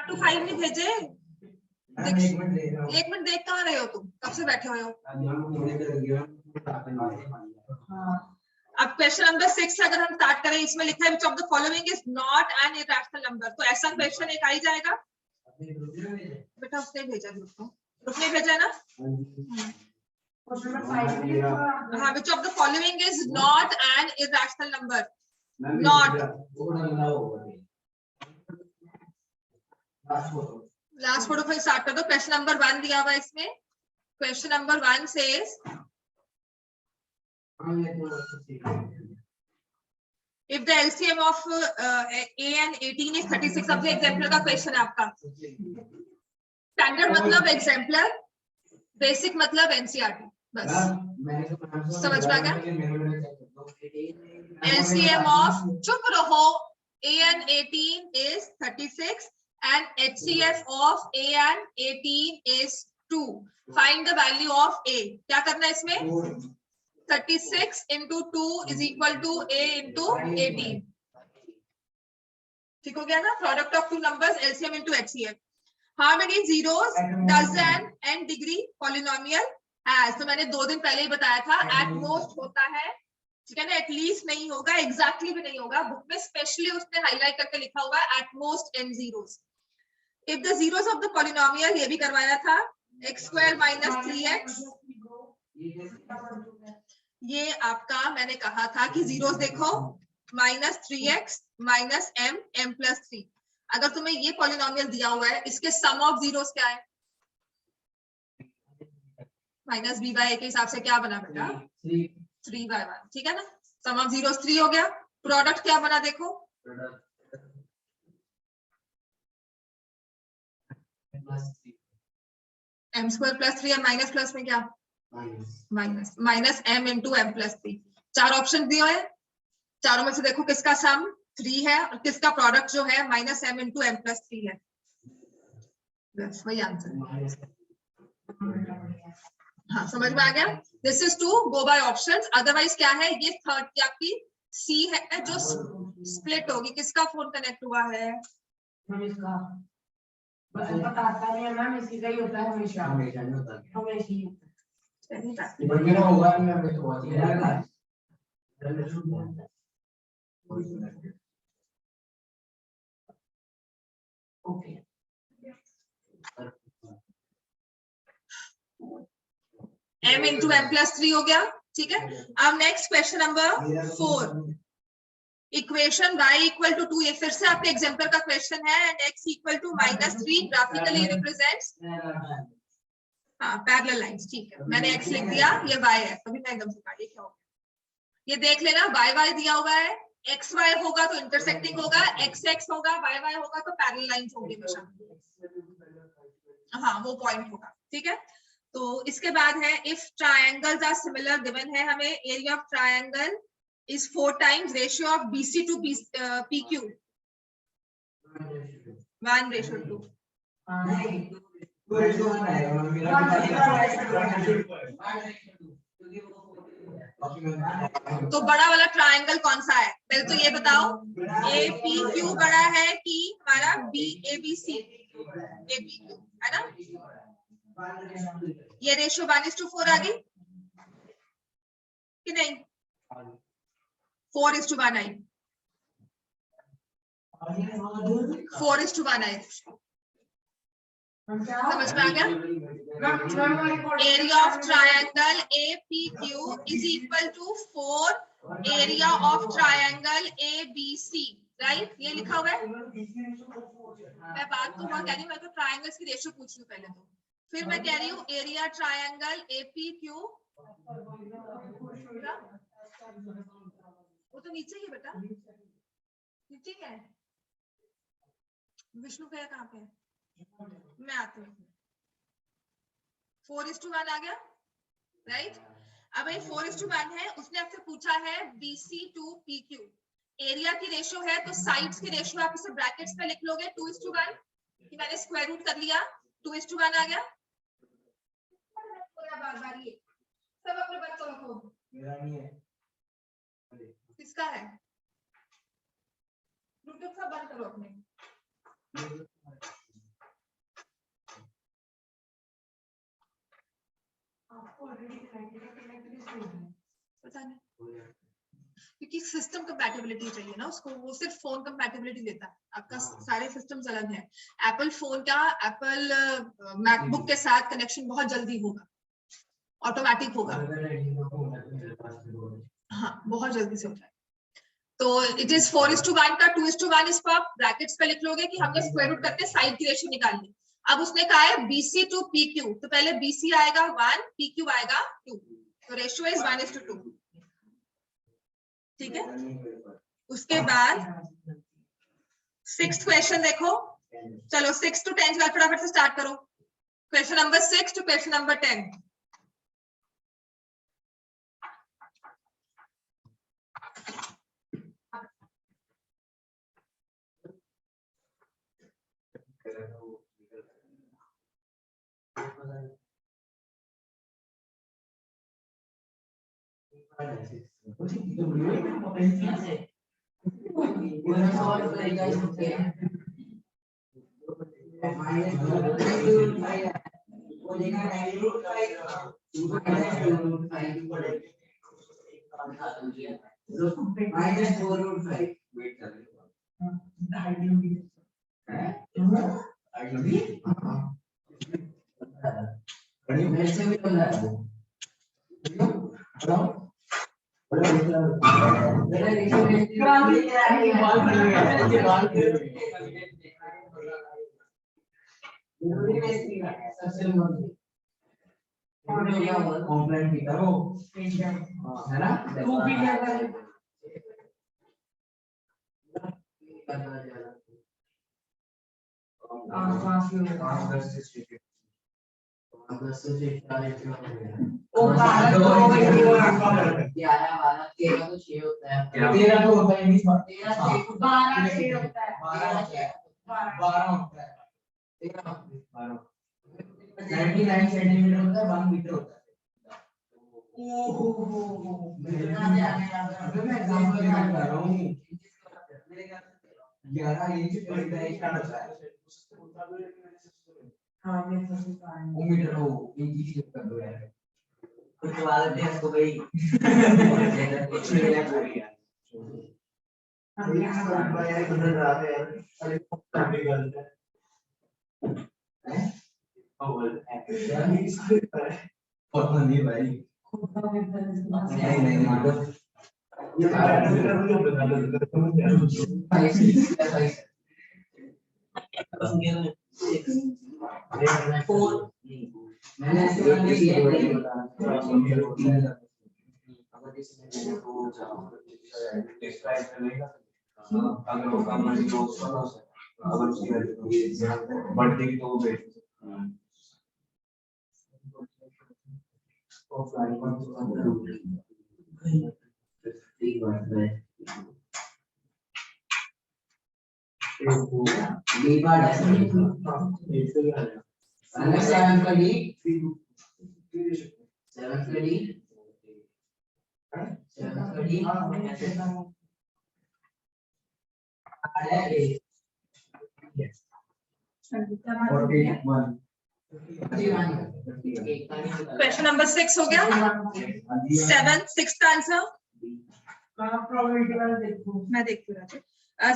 To 5 नहीं भेजे? एक मिनट देख कहाँ रहे हो तुम, कब से बैठे हुए हो? अब क्वेश्चन नंबर 6 अगर हम स्टार्ट करें, इसमें लिखा है which of the following is not an irrational number, तो ऐसा क्वेश्चन एक आ ही जाएगा। बेटा उसने भेजा, ग्रुप में भेजा ना। हाँ, which of the following is not an irrational number, not. Last photo फिर स्टार्ट कर दो। क्वेश्चन नंबर 1 दिया हुआ है इसमें। Question number 1 says if the LCM of A and 18 is 36, अब एग्जाम्पलर का क्वेश्चन है आपका। स्टैंडर्ड मतलब एग्जाम्पलर, बेसिक मतलब एनसीईआरटी, बस समझ में आ गया। LCM of, चुप रहो, A and 18 is 36 and HCF of A and 18 is 2. Find the value of A. क्या करना है इसमें? 36 into 2 is equal to A into 18. ठीक हो गया ना? Product of two numbers, LCM into HCF. How many zeros does an n degree polynomial has? तो मैंने 2 दिन पहले ही बताया था, at most होता है, ठीक है ना, एटलीस्ट नहीं होगा, एग्जैक्टली भी नहीं होगा। बुक में स्पेशली उसने हाईलाइट करके लिखा हुआ है at most n zeros. If the zeros of the polynomial, ये भी करवाया था, x square minus 3x, ये आपका मैंने कहा था कि जीरोस देखो, -3x माइनस m प्लस 3। अगर तुम्हें ये पॉलिनोमियल दिया हुआ है, इसके सम ऑफ जीरोस क्या है? माइनस b बाय a के हिसाब से क्या बना बेटा? 3/1, ठीक है ना। सम ऑफ जीरोस 3 हो गया। प्रोडक्ट क्या बना देखो? m स्क्वायर प्लस 3 और माइनस प्लस में क्या? Minus m into m plus 3। 4 option दिए हैं, चारों में से देखो किसका सम 3 है और किसका प्रोडक्ट जो है -m इंटू m प्लस 3 है। बस वही आंसर। हाँ, समझ में आ गया। This is to go by options. Otherwise क्या है, ये थर्ड की आपकी सी है जो स्प्लिट होगी। किसका फोन कनेक्ट हुआ है? बताता नहीं है मैम, इसी का ही होता है हमेशा। Okay, m into m plus 3 हो गया, ठीक है। अब next question number 4, equation y equal to 2, ये फिर से आपके एग्जाम्पल का क्वेश्चन है, and x equal to -3 graphically represents, हाँ, पैरेलल लाइंस, ठीक है। मैंने x लिख दिया, ये y है, कभी मैं एकदम से काटिए, क्या होगा ये देख लेना। y दिया हुआ है, x y होगा तो इंटरसेक्टिंग होगा, x x होगा, y y होगा तो पैरेलल लाइंस होंगे हमेशा, हाँ वो पॉइंट होगा, ठीक है। तो इसके बाद है if triangles are similar, given है हमें area of triangle is 4 times ratio of BC to PQ, 1:2। तो बड़ा वाला ट्रायंगल कौन सा है? पहले तो ये बताओ, APQ बड़ा है कि हमारा ABC? APQ है ना। ये रेशियो 1:4 आ गई कि नहीं? 4:1 आई, 4:1 आई। समझ में आ गया? Area of triangle APQ is equal to 4 area of triangle ABC, right? ये लिखा हुआ है। मैं बात तो बहुत कह रही हूँ, मैं तो ट्रायंगल्स की रेशियो पूछ रही हूँ पहले, तो फिर मैं कह रही हूँ एरिया ट्रायंगल APQ, वो तो नीचे ही है बेटा, नीचे है। विष्णु भैया कहाँ पे है? मैं आती हूँ। 4:1 आ गया, राइट? अब ये 4:1 है, उसने आपसे पूछा है BC to PQ, एरिया की रेशियो है तो साइड्स की रेशियो आप इसे ब्रैकेट्स में लिख लोगे 2:1, कि मैंने स्क्वायर रूट कर लिया, 2:1 आ गया। बार ये सब अपने बच्चों को, मेरा नहीं है, किसका है? ब्लूटूथ सब बंद करो अपने। कंपैटिबिलिटी चाहिए ना उसको, वो सिर्फ फोन कंपैटिबिलिटी देता है, आपका सारे सिस्टम्स अलग है। एप्पल फोन का एप्पल मैकबुक के साथ कनेक्शन बहुत जल्दी होगा, ऑटोमेटिक होगा, हाँ बहुत जल्दी से होता है। तो इट इज 4:1 का 2:1 इसको आप ब्रैकेट्स पे लिख लोगे कि हमने स्क्वायर रूट करके साइड की रेशियो निकालनी। अब उसने कहा है BC to PQ, तो पहले BC आएगा 1, PQ आएगा 2, तो रेशियो इज 1:2, ठीक है। उसके बाद 6th क्वेश्चन देखो, चलो 6 to 10 फटाफट से स्टार्ट करो। Question number 6 to question number 10। Question number 6 हो गया। 7 6 का आंसर मैं देखती हूँ।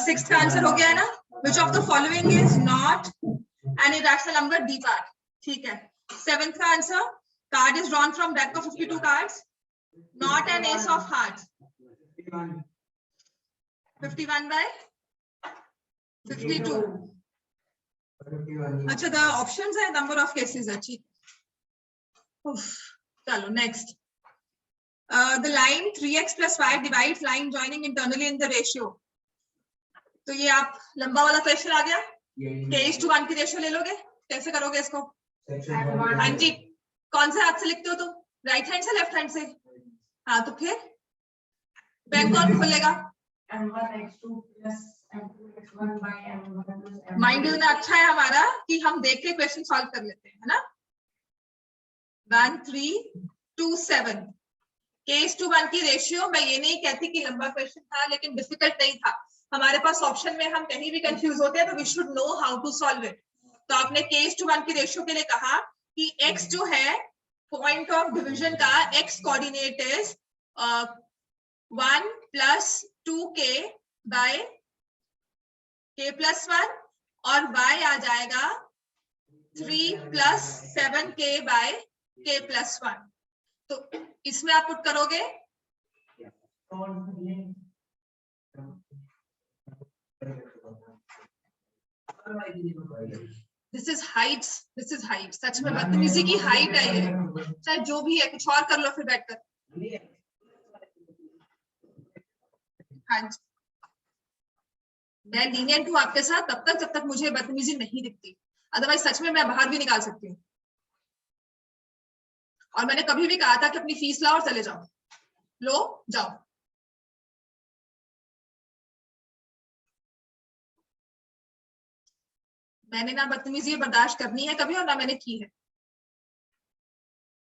6 का आंसर हो गया है ना, which of the following is not an irrational number D card, ठीक है। 7th का answer, card is drawn from deck of 52 cards, not an ace of hearts, 51 by 52। अच्छा, the options है, number of cases है, ठीक। चलो next. The line 3x plus 5 divides line joining internally in the ratio। तो ये आप लंबा वाला क्वेश्चन आ गया, k:1 की रेशियो ले लोगे, कैसे करोगे इसको? हाँ जी, कौन से हाथ से लिखते हो तुम, राइट हैंड से लेफ्ट हैंड से? हाँ, तो फिर बैंक कौन खोलेगा? माइंड इतना अच्छा है हमारा कि हम देख के क्वेश्चन सॉल्व कर लेते हैं, है ना। 1 3 2 7 k:1 की रेशियो। मैं ये नहीं कहती कि लंबा क्वेश्चन था, लेकिन डिफिकल्ट नहीं था। हमारे पास ऑप्शन में हम कहीं भी कंफ्यूज होते हैं, तो we should know how to solve it. तो आपने k:1 की रेशियो के लिए कहा कि x जो है पॉइंट ऑफ डिवीजन का x coordinate is 1 + 2k by k + 1 और y आ जाएगा 3 + 7k बाय k + 1। तो इसमें आप पुट करोगे this is height, this is height. सच में बदतमीजी की हाइट है ये, चाहे जो भी है, कुछ और कर लो फिर बैठकर। हाँ जी, मैं लीनियंट हूँ आपके साथ तब तक जब तक मुझे बदतमीजी नहीं दिखती, अदरवाइज सच में मैं बाहर भी निकाल सकती हूँ। और मैंने कभी भी कहा था कि अपनी फीस लाओ और चले जाओ, लो जाओ। मैंने ना बदतमीजी बर्दाश्त करनी है कभी, और ना मैंने की है।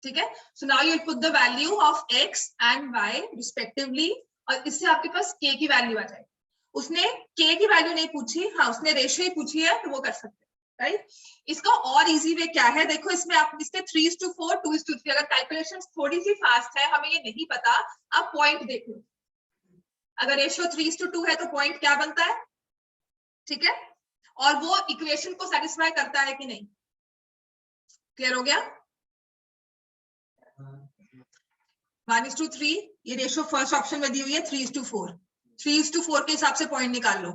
ठीक है, so now you put the value of x and y respectively, और इससे आपके पास k की वैल्यू आ जाएगी। उसने k की वैल्यू नहीं पूछी, हाँ उसने रेशियो ही पूछी है, तो वो कर सकते हैं, राइट। इसका और इजी वे क्या है, देखो इसमें आप इसके 3:4 2:3, अगर कैलकुलेशंस थोड़ी सी फास्ट है, हमें ये नहीं पता, आप पॉइंट देख लो। अगर रेशियो 3:2 है तो पॉइंट क्या बनता है, ठीक है, और वो इक्वेशन को सेटिस्फाई करता है कि नहीं। क्लियर हो गया? 1:3, ये रेशियो फर्स्ट ऑप्शन में दी हुई है 3:4। 3:4 के हिसाब से पॉइंट निकाल लो,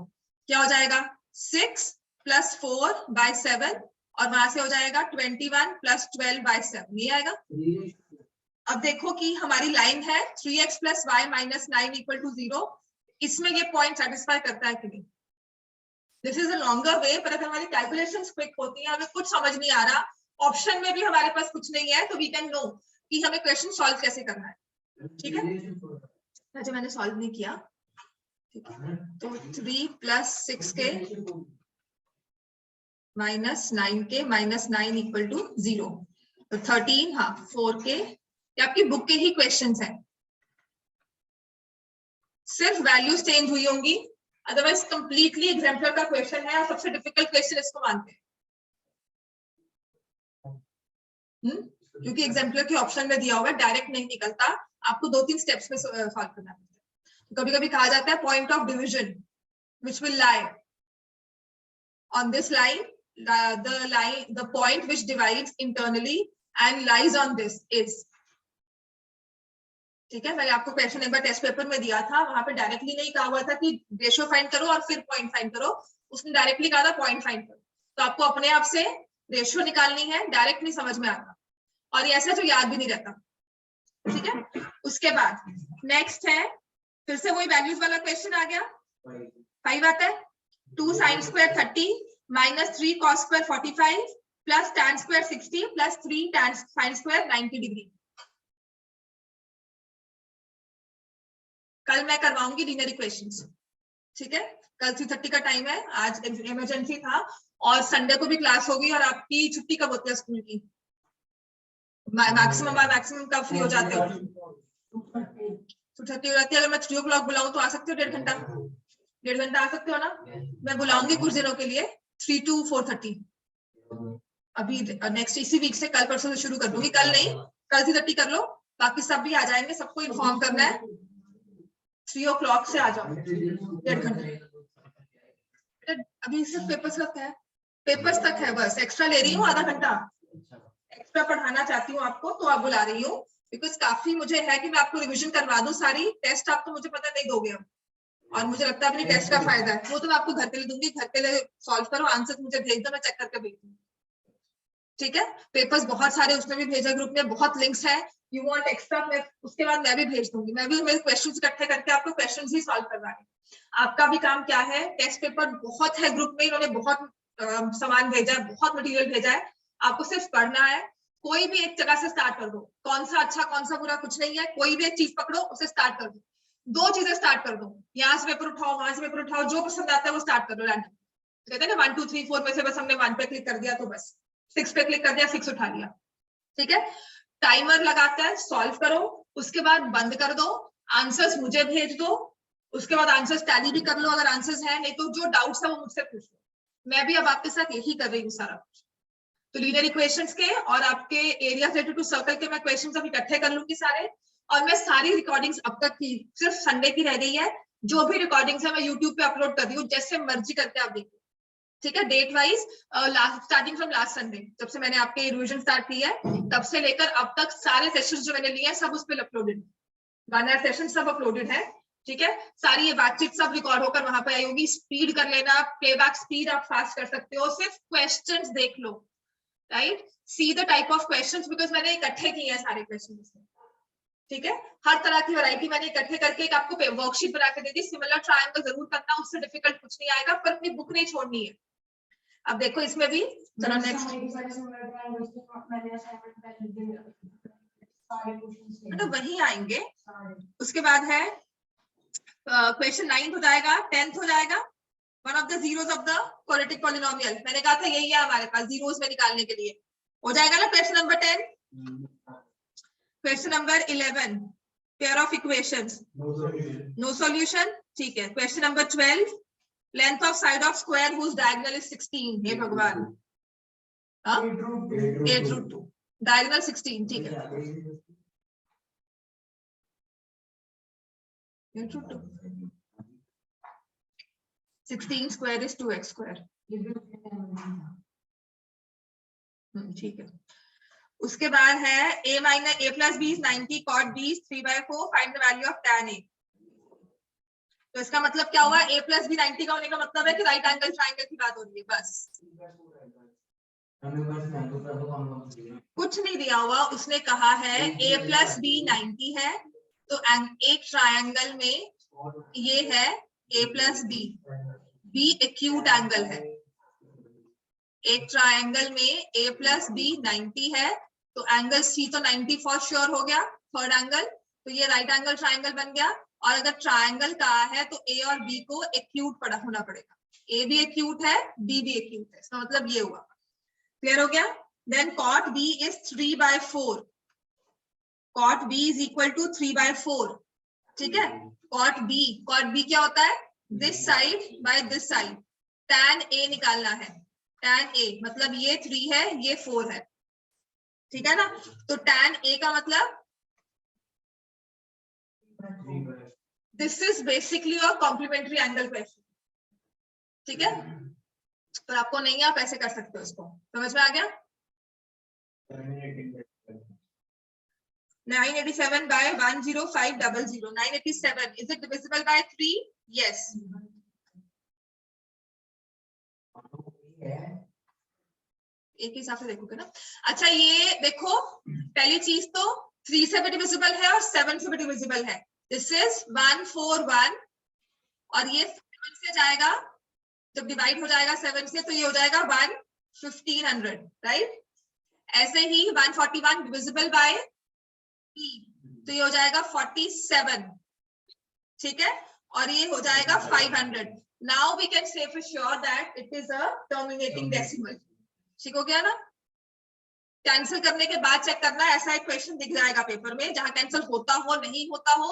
क्या हो जाएगा 6 + 4/7, और वहां से हो जाएगा 21 + 12/7, ये आएगा। अब देखो कि हमारी लाइन है 3x + y - 9 = 0, इसमें ये पॉइंट सेटिस्फाई करता है कि नहीं। दिस इज अ लॉन्गर वे, पर अगर हमारी कैलकुलेशंस क्विक होती हैं, हमें कुछ समझ नहीं आ रहा, ऑप्शन में भी हमारे पास कुछ नहीं है, तो वी कैन नो कि हमें क्वेश्चन सॉल्व कैसे करना है। ठीक है, अच्छा मैंने सॉल्व नहीं किया, ठीक है, तो 3 + 6k - 9k - 9 = 0, तो 13, हाँ 4k, ये आपकी बुक के ही क्वेश्चंस हैं, सिर्फ वैल्यूज चेंज हुई होंगी, अदरवाइज कंप्लीटली एग्जाम्पलर का क्वेश्चन है, और सबसे डिफिकल्ट क्वेश्चन इसको मानते हैं। क्योंकि एग्जाम्पलर के ऑप्शन में दिया हुआ है, डायरेक्ट नहीं निकलता, आपको 2-3 स्टेप्स में सॉल्व करना है। कभी कभी कहा जाता है point of division which will lie on this line, the point which divides internally and lies on this is, ठीक है, मैंने आपको क्वेश्चन एक बार टेस्ट पेपर में दिया था, वहां पे डायरेक्टली नहीं कहा हुआ था कि रेशियो फाइंड करो और फिर पॉइंट फाइंड करो, उसने डायरेक्टली कहा था पॉइंट फाइंड करो। तो आपको अपने आप से रेशियो निकालनी है, डायरेक्ट नहीं समझ में आता, और ये ऐसा जो याद भी नहीं रहता। ठीक है, उसके बाद नेक्स्ट है, फिर से वही वैल्यूज वाला क्वेश्चन आ गया, 5 आता है, 2 sin² 30 - 3 cos² 45 + tan² 60 + 3 tan sin² 90 degree. कल मैं करवाऊंगी लीनियर इक्वेशंस, ठीक है, कल 3:30 का टाइम है, आज इमरजेंसी था, और संडे को भी क्लास होगी, और आपकी छुट्टी कब होती है स्कूल की? मैक्सिमम कब फ्री हो जाते हो? 2:30 हो जाती है। अगर मैं 3 o'clock बुलाऊं तो आ सकते हो? 1.5 घंटा, 1.5 घंटा आ सकते हो ना? मैं बुलाऊंगी कुछ दिनों के लिए 3 to 4:30, अभी नेक्स्ट इसी वीक से, कल परसों से शुरू कर दूंगी, कल नहीं, कल 3:30 कर लो, बाकी सब भी आ जाएंगे, सबको इन्फॉर्म करना है, 3 o'clock से आ जाओ, 1.5 घंटे। अभी सिर्फ पेपर्स तक है, पेपर्स तक है, बस एक्स्ट्रा ले रही हूँ, आधा घंटा एक्स्ट्रा पढ़ाना चाहती हूँ आपको, तो आप बुला रही हूँ, बिकॉज काफी मुझे है कि मैं आपको रिवीजन करवा दूं सारी, टेस्ट आप तो मुझे पता नहीं दोगे अब, और मुझे लगता है अपनी टेस्ट का फायदा है, वो तो मैं आपको घर के लिए दूंगी, घर के लिए सॉल्व करो, आंसर मुझे भेज दो, मैं चेक करके भेज दूंगी। ठीक है, पेपर्स बहुत सारे उसमें भी भेजा, ग्रुप में बहुत लिंक्स है, यू वांट एक्स्ट्रा, मैं उसके बाद मैं भी भेज दूंगी, मैं भी मेरे क्वेश्चंस इकट्ठे करके आपको क्वेश्चंस ही सॉल्व करवाने। आपका भी काम क्या है, टेस्ट पेपर बहुत है ग्रुप में, इन्होंने बहुत सामान भेजा है, बहुत मटेरियल भेजा है, आपको सिर्फ पढ़ना है, कोई भी एक जगह से स्टार्ट कर दो, कौन सा अच्छा कौन सा बुरा कुछ नहीं है, कोई भी एक चीज पकड़ो, उसे स्टार्ट कर दो, 2 चीजें स्टार्ट कर दो, यहाँ से पेपर उठाओ, वहां से पेपर उठाओ, जो पसंद आता है वो स्टार्ट कर दो रैंडम, कहते हैं ना 1 2 3 4 में से बस हमने 1 पे क्लिक कर दिया, तो बस 6 पे क्लिक कर दिया, 6 उठा लिया। ठीक है, टाइमर लगाता है, सॉल्व करो, उसके बाद बंद कर दो, आंसर्स मुझे भेज दो, उसके बाद आंसर्स टैली भी कर लो अगर आंसर्स है, नहीं तो जो डाउट्स है वो मुझसे पूछ लो, मैं भी अब आपके साथ यही कर रही हूँ सारा कुछ। तो लीनियर इक्वेशंस के और आपके एरिया रिलेटेड टू सर्कल के मैं क्वेश्चंस अब इकट्ठे कर लूंगी सारे, और मैं सारी रिकॉर्डिंग्स अब तक की, सिर्फ संडे की रह गई है, जो भी रिकॉर्डिंग्स है मैं यूट्यूब पे अपलोड कर रही हूँ, जैसे मर्जी करके आप देखिए, ठीक है। Date wise starting from last Sunday, जब से मैंने आपके रिवीजन स्टार्ट की है तब से लेकर अब तक सारे सेशंस जो मैंने लिए हैं सब उस पर अपलोडेड, 1 आवर सेशन सब अपलोडेड है, ठीक है। सारी ये बातचीत सब रिकॉर्ड होकर वहां पे आई होगी। स्पीड कर लेना, प्लेबैक स्पीड आप फास्ट कर सकते हो, सिर्फ क्वेश्चंस देख लो, right. See the type of questions, because मैंने इकट्ठे किए हैं सारे क्वेश्चन, ठीक है। हर तरह की वैरायटी मैंने इकट्ठे करके एक आपको वर्कशीट बना के दे दी। सिमिलर ट्रायंगल जरूर करना, उससे डिफिकल्ट कुछ नहीं आएगा, पर अपनी बुक नहीं छोड़नी है। अब देखो इसमें भी, चलो नेक्स्ट, तो वही आएंगे। उसके बाद है क्वेश्चन 9 हो जाएगा, 10th हो जाएगा, one of the zeros of the quadratic polynomial. मैंने कहा था यही है हमारे पास जीरोस में निकालने के लिए, हो जाएगा ना question number 10। Question number 11, pair of equations, no solution, ठीक है। Question number 12, length of side of square whose diagonal is 16, हे भगवान, 8√2, डायगोनल 16, ठीक है। 16 square is 2x square, ठीक है। उसके बाद है a minus a plus b is 90, cot b is 3/4, find the value of tan a। तो इसका मतलब क्या हुआ, a plus b 90 का होने का मतलब है कि राइट एंगल ट्रायंगल की बात हो रही है, बस कुछ नहीं दिया हुआ। उसने कहा है a plus b 90 है, तो एक ट्रायंगल में ये है a plus b, b acute angle है। एक ट्रायंगल में a plus b 90 है, तो एंगल c तो 90 फॉर श्योर हो गया, थर्ड एंगल, तो ये राइट एंगल ट्रायंगल बन गया। और अगर ट्रायंगल कहा है तो a और b को एक्यूट होना पड़ेगा, a भी एक्यूट है, b भी एक्यूट है, इसका मतलब ये हुआ। क्लियर हो गया। Then cot b is 3/4, cot b is equal to 3/4, ठीक है। cot b क्या होता है, this side by this side, tan a निकालना है, tan a मतलब ये 3 है, ये 4 है, ठीक है ना। तो tan a का मतलब this is basically a complementary angle question, ठीक है। पर आपको नहीं, आप ऐसे कर सकते हो, इसको समझ में आ गया। 987 by 10500, 987, is it divisible by 3? Yes. एक हिसाब से देखोगे ना। अच्छा ये देखो, पहली चीज तो 3 से भी डिविजिबल है और 7 से भी डिविजिबल है। दिस इज 141 और ये 7 से जाएगा, जब डिवाइड हो जाएगा 7 से तो ये हो जाएगा 1500, राइट। ऐसे ही 141 डिविजिबल बाय p, तो ये हो जाएगा 47, ठीक है। और ये हो जाएगा 500। Now we can say for sure that it is a terminating decimal, ठीक हो गया ना। कैंसिल करने के बाद चेक करना, ऐसा एक क्वेश्चन दिख जाएगा पेपर में जहां कैंसिल होता हो नहीं होता हो।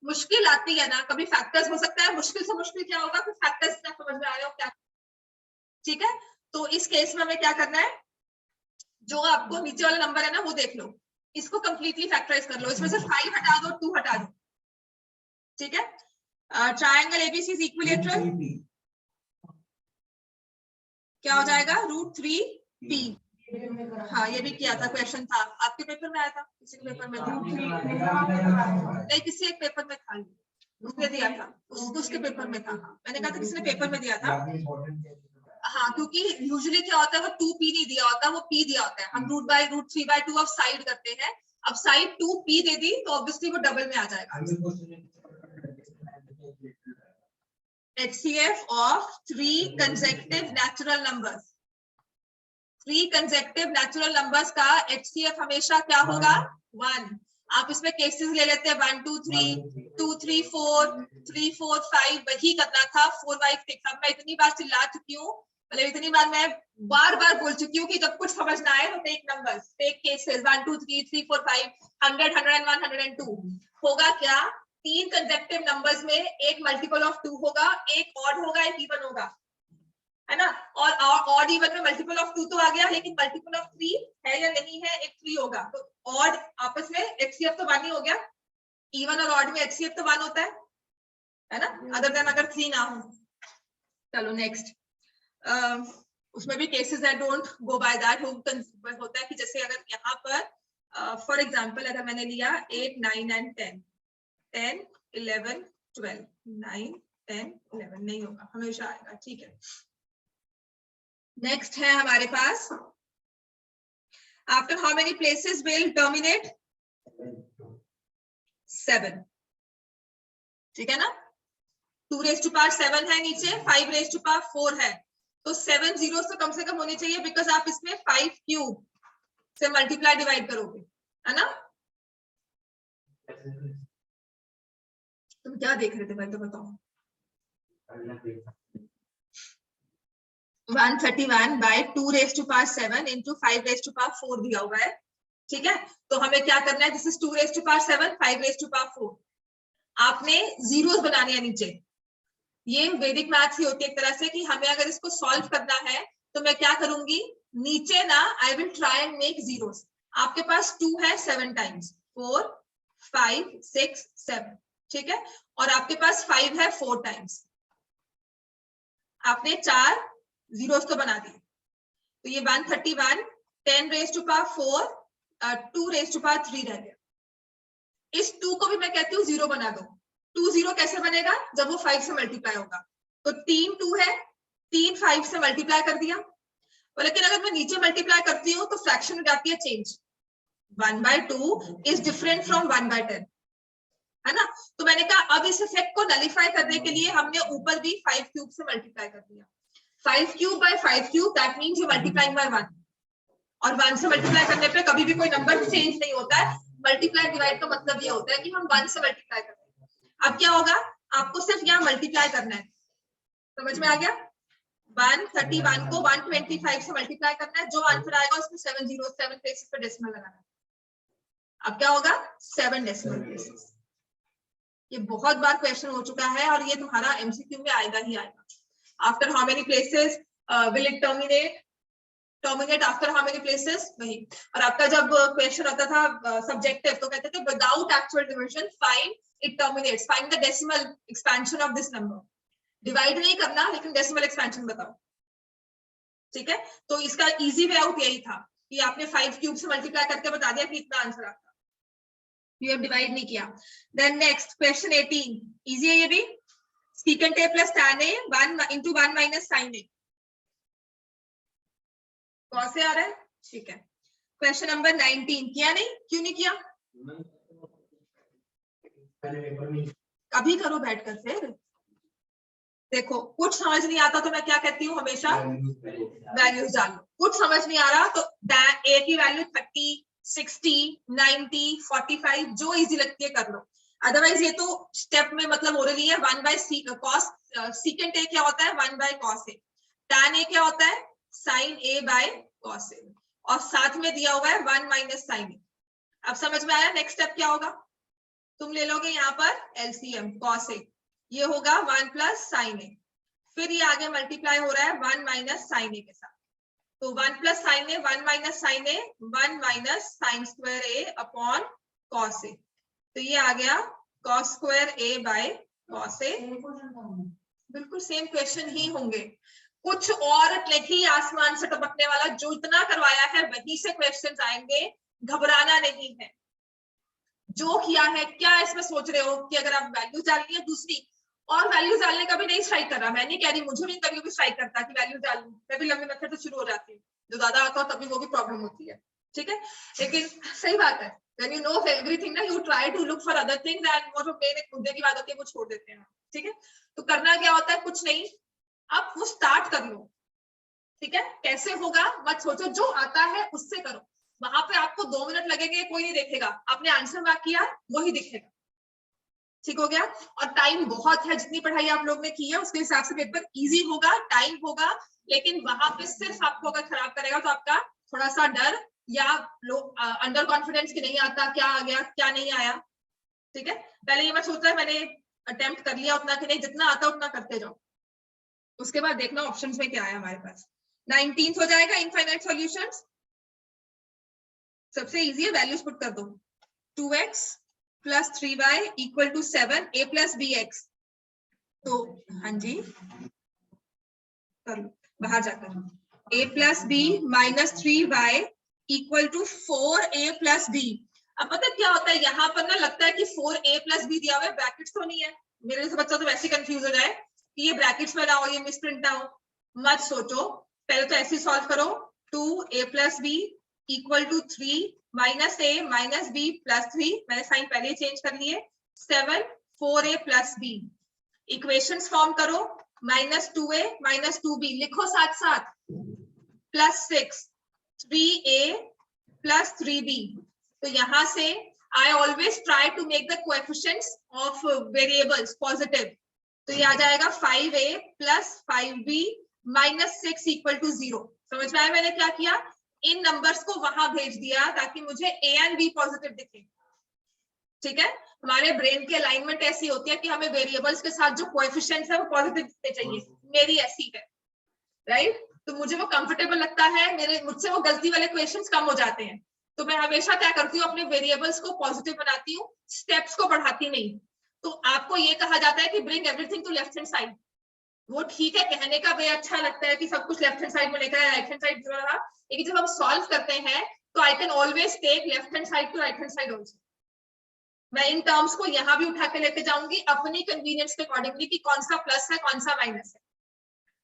मुश्किल आती है ना, कभी फैक्टर्स हो सकता है, मुश्किल से मुश्किल क्या होगा, फिर फैक्टर्स क्या समझ में आ रहे हो क्या, ठीक है। तो इस केस में हमें क्या करना है, जो आपको नीचे वाला नंबर है ना वो देख लो, इसको कंप्लीटली फैक्टराइज कर लो, इसमें से 5 हटा दो, 2 हटा दो, ठीक है। ट्रायंगल एबीसी इज इक्विलेटरल, क्या हो जाएगा, √3p। हाँ ये भी किया था, क्वेश्चन था आपके पेपर में आया था, किसी के पेपर में था नहीं, किसी एक पेपर में था, उसने दिया था, उसके पेपर में था। मैंने कहा था किसी ने पेपर में दिया था। हाँ क्योंकि यूजुअली क्या होता है, वो 2p नहीं दिया होता, वो p दिया होता है। हम √3/2 ऑफ साइड करते हैं, अब साइड 2p दे दी तो ऑब्वियसली वो डबल में आ जाएगा। HCF of 3 consecutive natural numbers, 3 consecutive natural numbers का HCF हमेशा क्या होगा, 1। आप इसमें केसेस ले लेते हैं 1 2 3 2 3 4 3 4 5, वही करना था 4 5 6। अब मैं इतनी बार चिल्ला चुकी हूँ, मतलब इतनी बार मैं बार बार बोल चुकी हूँ कि जब कुछ समझ ना आए तो टेक नंबर्स, टेक केसेस 1 2 3 3 4 5 100 101 102। होगा क्या, 3 कंसेक्टिव नंबर्स में एक मल्टीपल ऑफ 2 होगा, एक ऑड होगा, एक इवन होगा, है ना। और ऑड इवन में मल्टीपल ऑफ 2 तो आ गया, लेकिन मल्टीपल ऑफ 3 है या नहीं है, एक 3 होगा, तो ऑड आपस में HCF तो 1 ही हो गया, इवन और ऑड में HCF तो 1 होता है, है ना, अदर देन अगर 3 ना हो। चलो नेक्स्ट, उसमें भी केसेस है, डोंट गो बाय दैट। होता है कि जैसे अगर यहाँ पर फॉर एग्जांपल अगर मैंने लिया 8, 9 एंड 10, 10, 11, 12, 9, 10, 11 नहीं होगा, हमेशा आएगा, ठीक है। नेक्स्ट है हमारे पास, after how many places will terminate? 7, ठीक है ना। 2 रेज़ टू पावर 7 है नीचे, 5 रेज़ टू पावर 4 है, तो 7 जीरो तो कम से कम होनी चाहिए, बिकॉज आप इसमें 5 क्यूब से मल्टीप्लाई डिवाइड करोगे, है ना। तुम क्या देख रहे थे भाई, तो बताओ। 131 by 2 raise to power 7 into 5 raise to power 4 दिया हुआ है, ठीक है। तो हमें क्या करना है, this is 2 raise to power 7, 5 raise to power 4, आपने जीरोस बनाने हैं नीचे। ये वैदिक मैथ्स ही होती है एक तरह से, कि हमें अगर इसको सॉल्व करना है तो मैं क्या करूंगी, नीचे ना I will try and make zeros. आपके पास 2 है 7 टाइम्स, 4, 5, 6, 7, ठीक है, और आपके पास 5 है 4 टाइम्स, आपने 4 जीरोस तो बना दिए। तो ये 131, 10 raise to power 4, 2 raise to power 3 रह गया। इस 2 को भी मैं कहती हूँ जीरो बना दो। 2 जीरो कैसे बनेगा, जब वो 5 से मल्टीप्लाई होगा। तो 3 2 है, 3 5 से मल्टीप्लाई कर दिया, लेकिन अगर मैं नीचे मल्टीप्लाई करती हूँ तो फ्रैक्शन हो जाती है चेंज। 1/2 इज डिफरेंट फ्रॉम 1/10, है ना। तो मैंने कहा अब इस इफेक्ट को नलिफाई करने के लिए हमने ऊपर भी 5 क्यूब से मल्टीप्लाई कर दिया। 5 cube by 5 cube, that means you multiplying by 1, और 1 से मल्टीप्लाई करने पे कभी भी कोई नंबर चेंज नहीं होता है। मल्टीप्लाई डिवाइड का मतलब ये होता है कि हम 1 से मल्टीप्लाई करते हैं। अब क्या होगा, आपको सिर्फ यहाँ मल्टीप्लाई करना है, समझ में आ गया। 131 को 125 से मल्टीप्लाई करना है, जो आंसर आएगा उसमें 7 जीरो 7 प्लेसेस पे डेसिमल लगाना है। अब क्या होगा, 7 डेसिमल प्लेसेस। ये बहुत बार क्वेश्चन हो चुका है और ये तुम्हारा एमसीक्यू में आएगा ही आएगा। After how many places will it terminate, terminate after how many places, वही। और आपका जब क्वेश्चन आता था सब्जेक्टिव, तो कहते थे without actual division find it terminates, find the decimal expansion of this number. Divide नहीं करना, लेकिन डेसिमल एक्सपेंशन बताओ, ठीक है। तो इसका इजी वे आउट यही था कि आपने 5 क्यूब से मल्टीप्लाई करके बता दिया कि इतना आंसर आता, यू हैव डिवाइड नहीं किया। देन नेक्स्ट क्वेश्चन 18, इजी है ये भी। secant a plus tan a 1 into 1 minus sin a, कौन से आ रहा है, ठीक है। क्वेश्चन नंबर 19, किया नहीं, क्यों नहीं किया, कभी करो बैठकर। फिर देखो, कुछ समझ नहीं आता तो मैं क्या कहती हूँ हमेशा, वैल्यूज डाल लो। कुछ समझ नहीं आ रहा तो a की वैल्यू 30, 60, 90, 45 जो इजी लगती है कर लो। अदरवाइज ये तो स्टेप में मतलब हो रही है 1/cos, secant a क्या होता है 1/cos a, tan a क्या होता है sin a/cos a, और साथ में दिया हुआ है 1 - sin a। अब समझ में आया, नेक्स्ट स्टेप क्या होगा, तुम ले लोगे यहाँ पर एलसीएम cos a, ये होगा 1 + sin a, फिर ये आगे मल्टीप्लाई हो रहा है 1 - sin a के साथ, तो 1 + sin a 1 - sin a 1 - sin square a upon cos a, तो ये आ गया cos square a/cos a। बिल्कुल सेम क्वेश्चन ही होंगे, कुछ और नहीं आसमान से टपकने वाला, जो इतना करवाया है वहीं से क्वेश्चंस आएंगे, घबराना नहीं है। जो किया है क्या इसमें सोच रहे हो कि अगर आप वैल्यूज डालनी है दूसरी, और वैल्यूज डालने का भी नहीं स्ट्राइक कर रहा, मैं नहीं कह रही, मुझे भी कभी भी स्ट्राइक करता कि वैल्यूज डालूं, मैं भी लंबी मेथड से शुरू हो जाती हूँ, जो ज्यादा आता हो तभी वो भी प्रॉब्लम होती है, ठीक है। लेकिन सही बात है, when you know everything ना, you try to look for other things, and वो जो मेन एक मुद्दे की बात होती है वो छोड़ देते हैं, ठीक है। तो करना क्या होता है, कुछ नहीं, आप वो स्टार्ट कर लो, ठीक है। कैसे होगा मत सोचो, जो आता है उससे करो, वहां पे आपको 2 मिनट लगेंगे, कोई नहीं देखेगा, आपने आंसर मार्क किया वही दिखेगा, ठीक हो गया। और टाइम बहुत है, जितनी पढ़ाई आप लोग ने की है उसके हिसाब से पेपर इजी होगा, टाइम होगा, लेकिन वहां पे सिर्फ आपको अगर खराब करेगा तो आपका थोड़ा सा डर या अंडर कॉन्फिडेंस कि नहीं आता, क्या आ गया क्या नहीं आया, ठीक है। पहले ये मैं सोच रहा है मैंने अटेम्प्ट कर लिया उतना कि नहीं, जितना आता उतना करते जाओ, उसके बाद देखना ऑप्शंस में क्या है हमारे पास। 19th हो जाएगा इनफाइनाइट सॉल्यूशंस, सबसे इजी है, वैल्यूज पुट कर दो, 2x + 3y = 7, a + bx, तो हाँ जी कर लो बाहर जाकर, a plus b minus 3y equal to 4a plus b. अब पता क्या होता है यहाँ पर ना, लगता है कि 4a प्लस बी दिया हुआ है, ब्रैकेट्स तो नहीं है। मेरे जैसे बच्चा तो वैसे कंफ्यूज हो जाए कि ये ब्रैकेट्स में ना हो, ये मिसप्रिंट ना हो। मत सोचो, पहले तो ऐसे सॉल्व करो। 2a plus b equal to 3 minus a minus b plus 3, मैंने साइन पहले ही चेंज कर लिए, 7 4a plus b। Equations form करो, माइनस 2a माइनस 2b लिखो साथ साथ, प्लस 6 3a प्लस 3b। तो यहां से I always try to make the coefficients of variables positive, तो ये आ जाएगा 5a plus 5b minus 6 equal to 0। समझ में आया मैंने क्या किया? इन नंबर्स को वहां भेज दिया ताकि मुझे a एंड b पॉजिटिव दिखे। ठीक है, हमारे ब्रेन की अलाइनमेंट ऐसी होती है कि हमें वेरिएबल्स के साथ जो कोएफिशिएंट्स है वो पॉजिटिव दिखने चाहिए। मेरी ऐसी है, राइट? तो मुझे वो कंफर्टेबल लगता है, मुझसे वो गलती वाले क्वेश्चंस कम हो जाते हैं। तो मैं हमेशा क्या करती हूँ, अपने वेरिएबल्स को पॉजिटिव बनाती हूँ, स्टेप्स को बढ़ाती नहीं। तो आपको ये कहा जाता है कि bring everything to left hand side. वो ठीक है, कहने का वे अच्छा लगता है कि सब कुछ लेफ्ट हैंड साइड में लेकर राइट हैंड साइड रहा, लेकिन जब हम सॉल्व करते हैं तो I can always take left hand side to right hand side also. मैं इन टर्म्स को यहाँ भी उठा के लेके जाऊंगी अपनी कन्वीनियंस के अकॉर्डिंगली कि कौन सा प्लस है कौन सा माइनस है,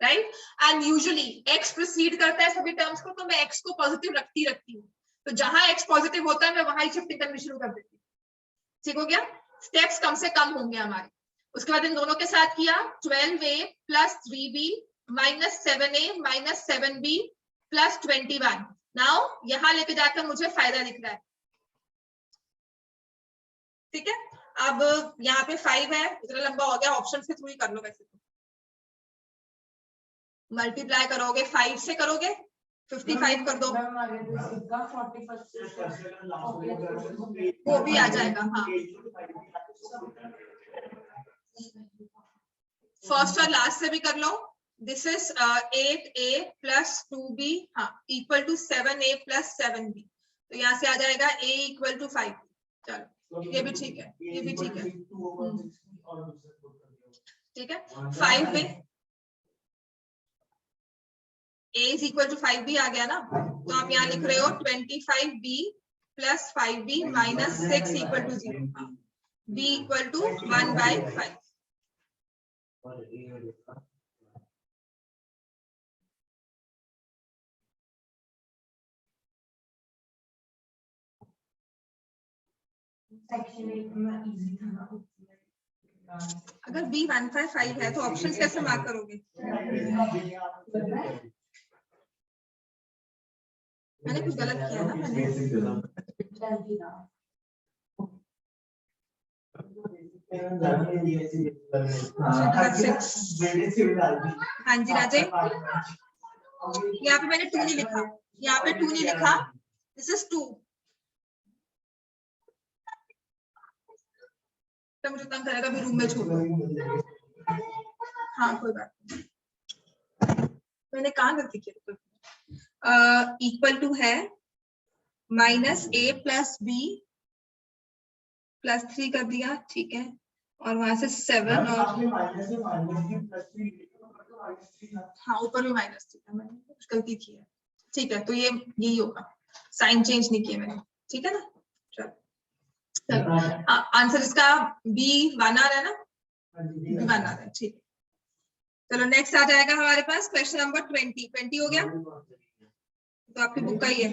right? And usually x proceed करता है सभी टर्म्स को, तो मैं x को पॉजिटिव रखती हूँ। तो जहां x पॉजिटिव होता है मैं वहां ही शिफ्टिंग करनी शुरू कर देती हूँ। ठीक हो गया? स्टेप्स कम से कम होंगे हमारे। उसके बाद इन दोनों के साथ किया, 12a plus 3b minus 7a minus 7b plus 21। Now यहां लेके जाकर मुझे फायदा दिख रहा है। ठीक है, अब यहाँ पे 5 है, इतना लंबा हो गया, ऑप्शन के थ्रू ही कर लो। वैसे तो मल्टीप्लाई करोगे 5 से करोगे 55 कर दो, वो भी आ जाएगा। हाँ, फर्स्ट और लास्ट से भी कर लो। This is 8a plus 2b हाँ equal to 7a plus 7b। तो यहाँ से आ जाएगा a इक्वल टू 5। चलो ये भी ठीक है, ये भी ठीक है। ठीक है, 5 में a is equal to 5b आ गया ना, तो आप यहाँ लिख रहे हो 25b plus 5b minus 6 equal to 0, b equal to 1/5। अगर b 1/5 है तो ऑप्शंस कैसे मार्क करोगे? मैंने कुछ गलत किया ना? हाँ जी राजे, यहाँ पे मैंने 2 नहीं लिखा, यहाँ पे 2 नहीं लिखा, दिस इज 2। तो मुझे तंग करेगा, भी रूम में छोड़ दो। हाँ कोई बात नहीं, मैंने कहाँ गलती की? इक्वल टू है minus a plus b plus 3 कर दिया, ठीक है, और वहां से 7 और हाँ ऊपर भी माइनस 3 मैंने कुछ गलती की है। ठीक है, तो ये यही होगा, साइन चेंज नहीं किया मैंने। ठीक है ना? चलो आंसर इसका b 1 आ रहा है ना? b 1 आ रहा है, ठीक है। चलो नेक्स्ट आ जाएगा हमारे पास क्वेश्चन नंबर 20 हो गया, तो आपकी बुक का ही है।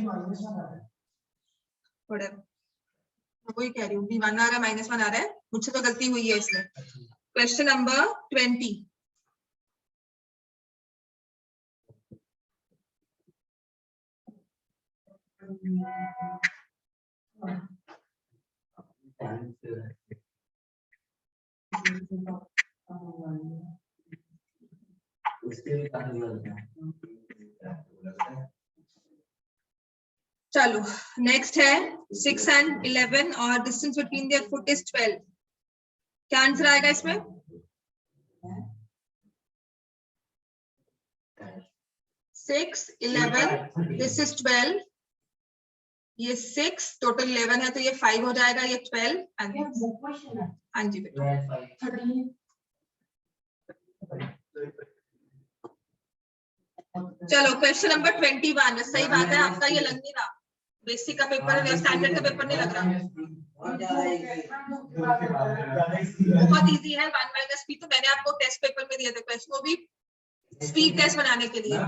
वही कह रही हूँ, b 1 आ रहा है, -1 आ रहा है, मुझसे तो गलती हुई है इसमें। Question number 20। चलो नेक्स्ट है 6 and 11 और distance between their foot is 12। क्या आंसर आएगा इसमें? 6 11 दिस इज 12, ये 6 टोटल 11 है, तो ये 5 हो जाएगा, ये 12। हाँ जी बेटा, चलो क्वेश्चन नंबर 21। सही बात है, आपका ये लग नहीं रहा, बेसिक का पेपर है, स्टैंडर्ड का पेपर नहीं लग रहा। बहुत इजी है 1 माइनस पी, तो मैंने आपको टेस्ट पेपर में दिया था क्वेश्चन, वो भी स्पीड टेस्ट बनाने के लिए।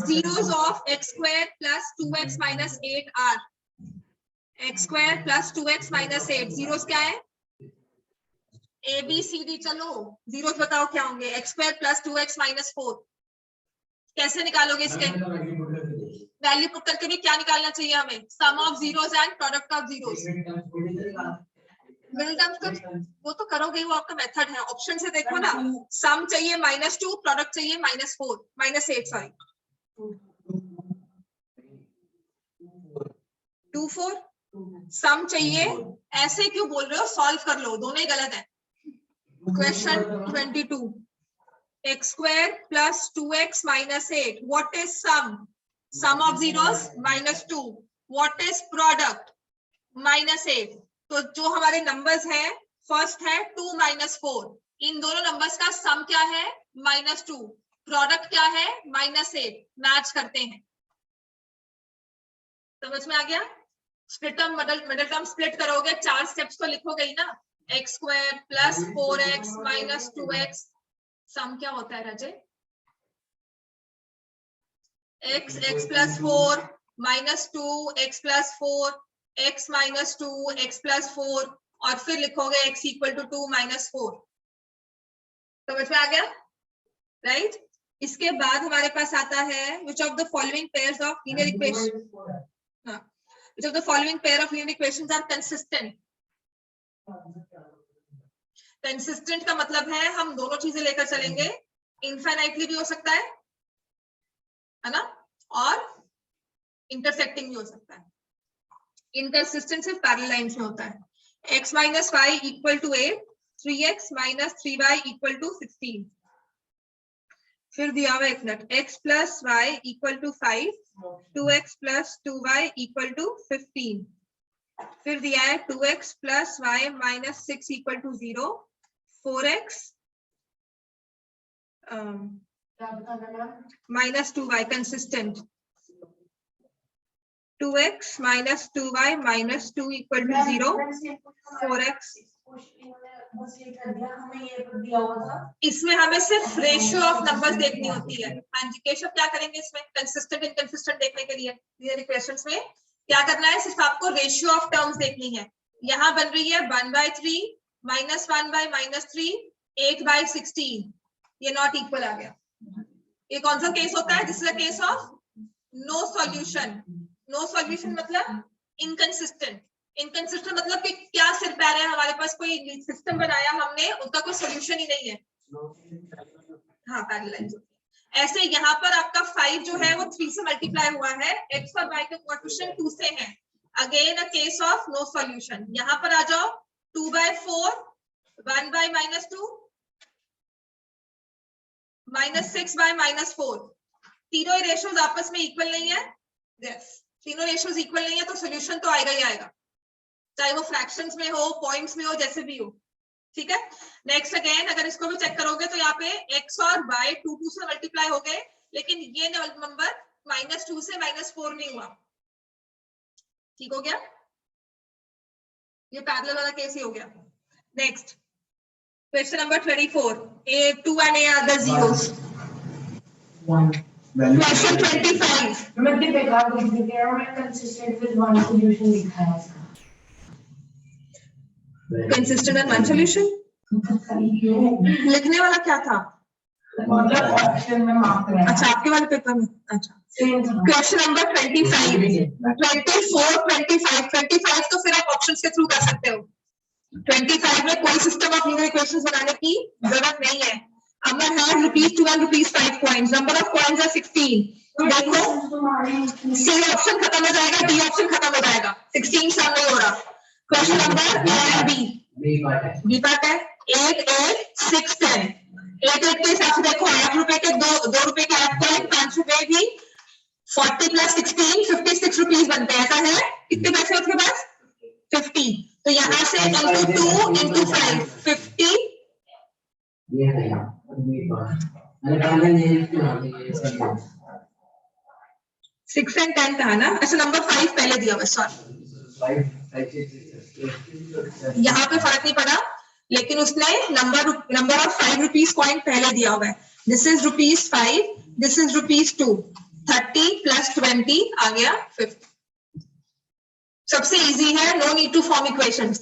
Zeros of x square plus 2x minus 8 are. X square plus 2x minus 8, zeros क्या है? A B C D. चलो जीरोस बताओ क्या होंगे? X square plus 2x minus 4। कैसे निकालोगे इसके वैल्यू पुट करके? भी क्या निकालना चाहिए हमें? Sum of zeros and product of zeros. Middle terms तो वो तो करोगे, वो आपका मेथड है। ऑप्शन से देखो ना, सम चाहिए -2, प्रोडक्ट चाहिए -4 -8 सॉरी 2 4। सम चाहिए, ऐसे क्यों बोल रहे हो? सॉल्व कर लो, दोनों ही गलत है। Question 22, x square plus 2x minus 8. What is sum? Sum of zeros -2. What is product? -8. तो जो हमारे नंबर्स हैं, फर्स्ट है 2 -4। इन दोनों नंबर्स का सम क्या है? -2। प्रोडक्ट क्या है? -8। मैच करते हैं। समझ में आ गया? Split term middle term split करोगे, 4 स्टेप्स तो लिखोगे ही ना। x square plus 4x minus 2x। सम क्या होता है राजे? x plus 4 minus 2 x plus 4 x minus 2 x plus 4 और फिर लिखोगे x equal to 2 minus 4। समझ में आ गया? राइट? इसके बाद हमारे पास आता है which of the following pairs of linear equations, which of the following pair of linear equations are consistent? Consistent का मतलब है हम दोनों चीजें लेकर चलेंगे, इनफाइनाइटली भी हो सकता है ना, और इंटरसेक्टिंग भी हो सकता है। इनकंसिस्टेंट सिर्फ पैरेलल लाइंस में होता है। x minus 5 equal to 8, 3x minus 3y equal to 16। फिर दिया हुआ एक minute, x plus y equal to 5, 2x plus 2y equal to 15। फिर दिया है 2x plus y minus 6 equal to 0, 4x minus 2y consistent, 2x minus 2y minus 2 equal to 0, 4x। इसमें हमें सिर्फ रेशियो ऑफ नंबर्स देखनी होती है। हाँ जी केशव, क्या करेंगे इसमें? कंसिस्टेंट इनकंसिस्टेंट देखने के लिए लिनियर इक्वेशंस में क्या करना है? सिर्फ आपको रेशियो ऑफ टर्म्स देखनी है। यहाँ बन रही है 1/3 -1 by -3 8/16, ये नॉट इक्वल आ गया। ये कौन सा केस होता है? This is a case of no solution. No solution मतलब इनकंसिस्टेंट। इनकंसिस्टेंट मतलब कि क्या सिर पैर है, हमारे पास कोई सिस्टम बनाया हमने, उनका कोई सॉल्यूशन ही नहीं है। हाँ पैरेलल लाइंस। ऐसे यहाँ पर आपका 5 जो है वो 3 से मल्टीप्लाई हुआ है, x और y के कोएफिशिएंट 2 से हैं। Again a case of no solution. यहाँ पर आ जाओ 2/4 1/-2 -6/-4। तीनों ही रेशियोज आपस में इक्वल नहीं है। यस, तीनों रेशियोज इक्वल नहीं है तो सॉल्यूशन तो आएगा ही आएगा, चाहे वो फ्रैक्शंस में हो, पॉइंट्स में हो, जैसे भी हो। ठीक है। नेक्स्ट अगेन अगर इसको भी चेक करोगे तो यहाँ पे x और y 2 से मल्टीप्लाई हो गए, लेकिन ये नंबर -2 से -4 नहीं हुआ। ठीक हो गया? ये पैरेलल वाला केस ही हो गया। Next question number 24, a2 and a are the zeros. Question 25. Consistent and one solution. लिखने वाला क्या था? अच्छा आपके वाले पेपर में। अच्छा क्वेश्चन नंबर 25, 24, 25 तो फिर आप ऑप्शंस के थ्रू कर सकते हो। 25 में कोई सिस्टम ऑफ लीनियर इक्वेशंस बनाने की जरूरत नहीं है। अमर है ₹2 and ₹5 coins, number of coins है 16। देखो सी ऑप्शन खत्म हो जाएगा, डी ऑप्शन खत्म हो जाएगा, 16 सम नहीं हो रहा। Question number A and B part है 8, 8, 6, 10। 8 के हिसाब से देखो 8 रुपए के 2 रुपए के 8 कॉइन, 5 रुपए भी 40 + 16 56 रुपीस बनते हैं। ऐसा है? कितने पैसे उसके पास? 50। तो यहाँ से × 2 × 5 50 6 and 10 का है ना? अच्छा नंबर 5 पहले दिया हुआ, सॉरी यहाँ पे फर्क नहीं पड़ा, लेकिन उसने नंबर ऑफ 5 रुपीज कॉइन पहले दिया हुआ है. This is ₹5, this is ₹2. 30 + 20 आ गया 50. सबसे इजी है, no need to form equations.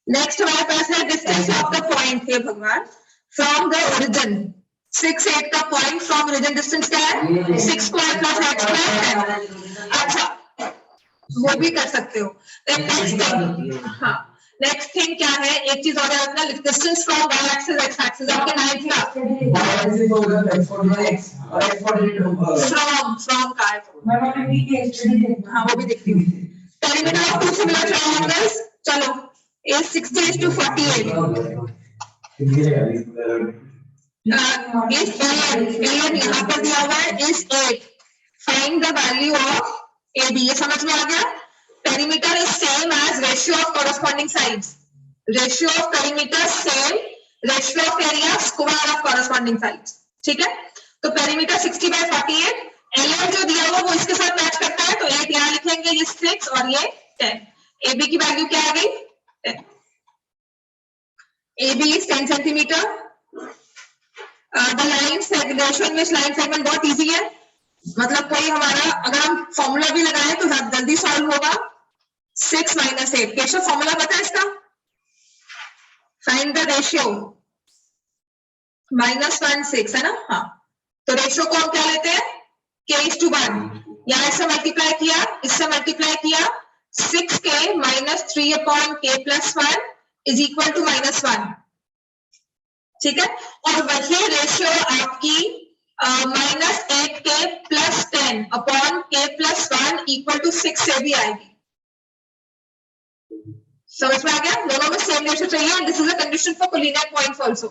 Next हमारे पास है डिस्टेंस ऑफ द पॉइंट. हे भगवान, फ्रॉम द ओरिजिन 6 8 का पॉइंट फ्रॉम ओरिजिन डिस्टेंस क्या है? 6² + x². अच्छा वो भी कर सकते हो. नेक्स्ट थिंग क्या है, एक चीज और याद रखना, distance from y axis x axis आपके 9th का फ्रॉम का है. हाँ वो भी देखती हूँ. Perimeter of two similar triangles, चलो is 60:48. इस एन यहाँ पर दिया हुआ है is 8. Find the value of AB. ये समझ में आ गया? Perimeter is same as ratio of corresponding sides. Ratio of perimeter same, ratio of area square of corresponding sides. ठीक है? तो perimeter 60/48. LN जो दिया हुआ वो इसके साथ मैच करता है, तो 8 यहाँ लिखेंगे, ये 6 और ये 10. AB की वैल्यू क्या आ गई? 10. AB is 10 centimeter. The line segment, which line segment बहुत easy है. मतलब कोई हमारा अगर हम फॉर्मूला भी लगाएं तो जल्दी सॉल्व होगा. 6 - 8. केशव फॉर्मूला पता है इसका? Find the ratio. -1 6 है ना? हाँ, तो रेशियो को हम क्या लेते हैं? k:1. यहाँ इससे मल्टीप्लाई किया, इससे मल्टीप्लाई किया, 6k - 3/k + 1 = -1. ठीक है? और वही रेशियो आपकी -8k + 10/k + 1 = 6 से भी आएगी. समझ में आ गया? दोनों में सेम रेशियो चाहिए. This is a condition for collinear points also.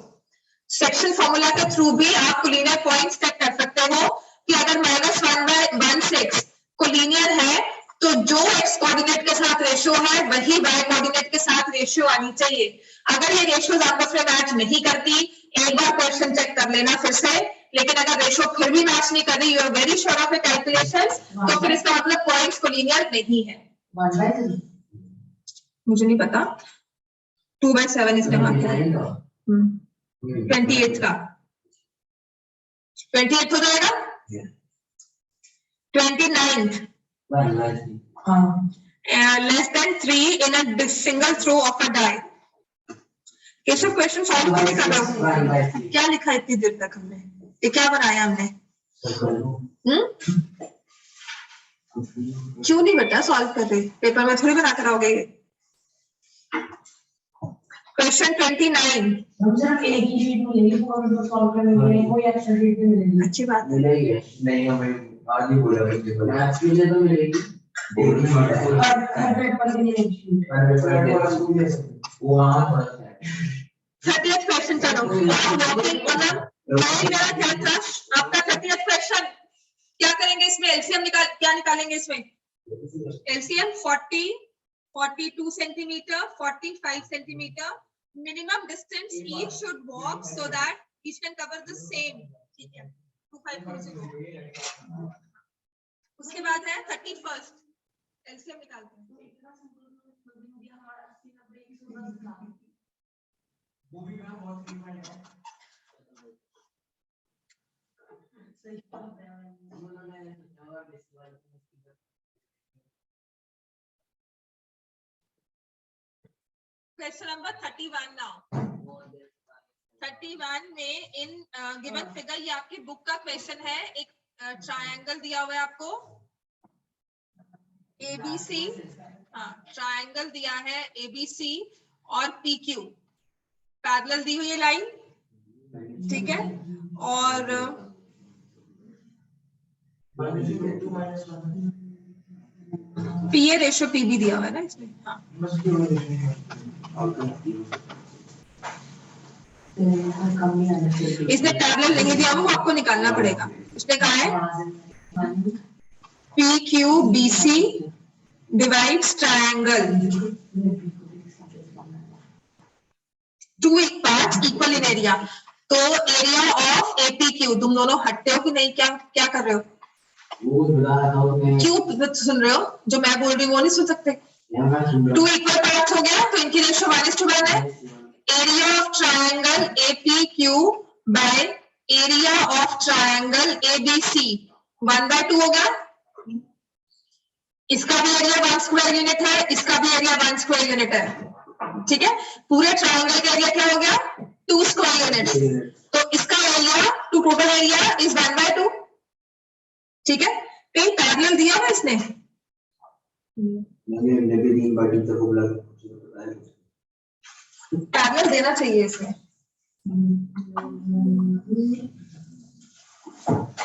Section formula के थ्रू भी आप कोलिनियर पॉइंट्स चेक कर सकते हो कि अगर -1/16 कोलिनियर है तो जो x कोऑर्डिनेट के साथ रेशियो है वही y कोऑर्डिनेट के साथ रेशियो आनी चाहिए. अगर ये रेशियोज आपस में मैच नहीं करती, एक बार क्वेश्चन चेक कर लेना फिर से. लेकिन अगर रेशियो फिर भी मैच नहीं कर रही, you are very sure of your calculations, तो फिर इसका मतलब पॉइंट्स कोलिनियर नहीं है. मुझे नहीं पता. 2/7 इसने मांगा है. 28 का 28 हो जाएगा. 29th less than 3 in a single throw of a die. Keshav question solve नहीं कर रहा हूँ. क्या लिखा इतनी देर तक हमने? ये क्या बनाया हमने? क्यों नहीं बेटा सॉल्व कर रहे? पेपर में थोड़ी बना कर आओगे. क्वेश्चन 29. अच्छी बात है. नहीं हमें आज ही बोला मैथ्स के लिए तो मिलेगी. क्वेश्चन चलो. आपका 30th क्वेश्चन क्या करेंगे इसमें? एलसीएम क्या निकालेंगे इसमें? LCM 40, 42 centimetre, 45 centimetre. Minimum distance each should walk so that each can cover the same. ठीक है, 2540. उसके बाद है 31st. एलसीएम निकालते हैं. Question number 31 now. 31 में इन गिवन फिगर, ये आपकी बुक का क्वेश्चन है. एक ट्रायंगल दिया हुआ है आपको ABC. हाँ, ट्रायंगल दिया है ABC और PQ. पैरेलल दी हुई है लाइन. ठीक है, और PA रेशियो PB दिया हुआ है ना इसमें. हाँ, इसने पैरेलल नहीं दिया हुआ, आपको निकालना पड़ेगा. इसने कहा है PQBC divides triangle. 2 parts equal in area. तो एरिया ऑफ एपीक्यू, तुम दोनों हटते हो कि नहीं? क्या क्या कर रहे हो? क्यों सुन रहे हो? जो मैं बोल रही हूँ वो नहीं सुन सकते? 2 इक्वल पार्ट्स हो गया तो इनकी रेशियो 1:1 है। Area of triangle एपीक्यू by area of triangle ABC 1/2 हो गया। इसका भी एरिया 1 स्क्वायर यूनिट है, इसका भी एरिया 1 स्क्वायर यूनिट है। ठीक है, पूरे ट्रायंगल का एरिया क्या हो गया? 2 स्क्वायर यूनिट। तो इसका area to total area is 1/2। ठीक है, कहीं पैरेलल दिया हुआ इसने? पैरेलल देना चाहिए इसमें,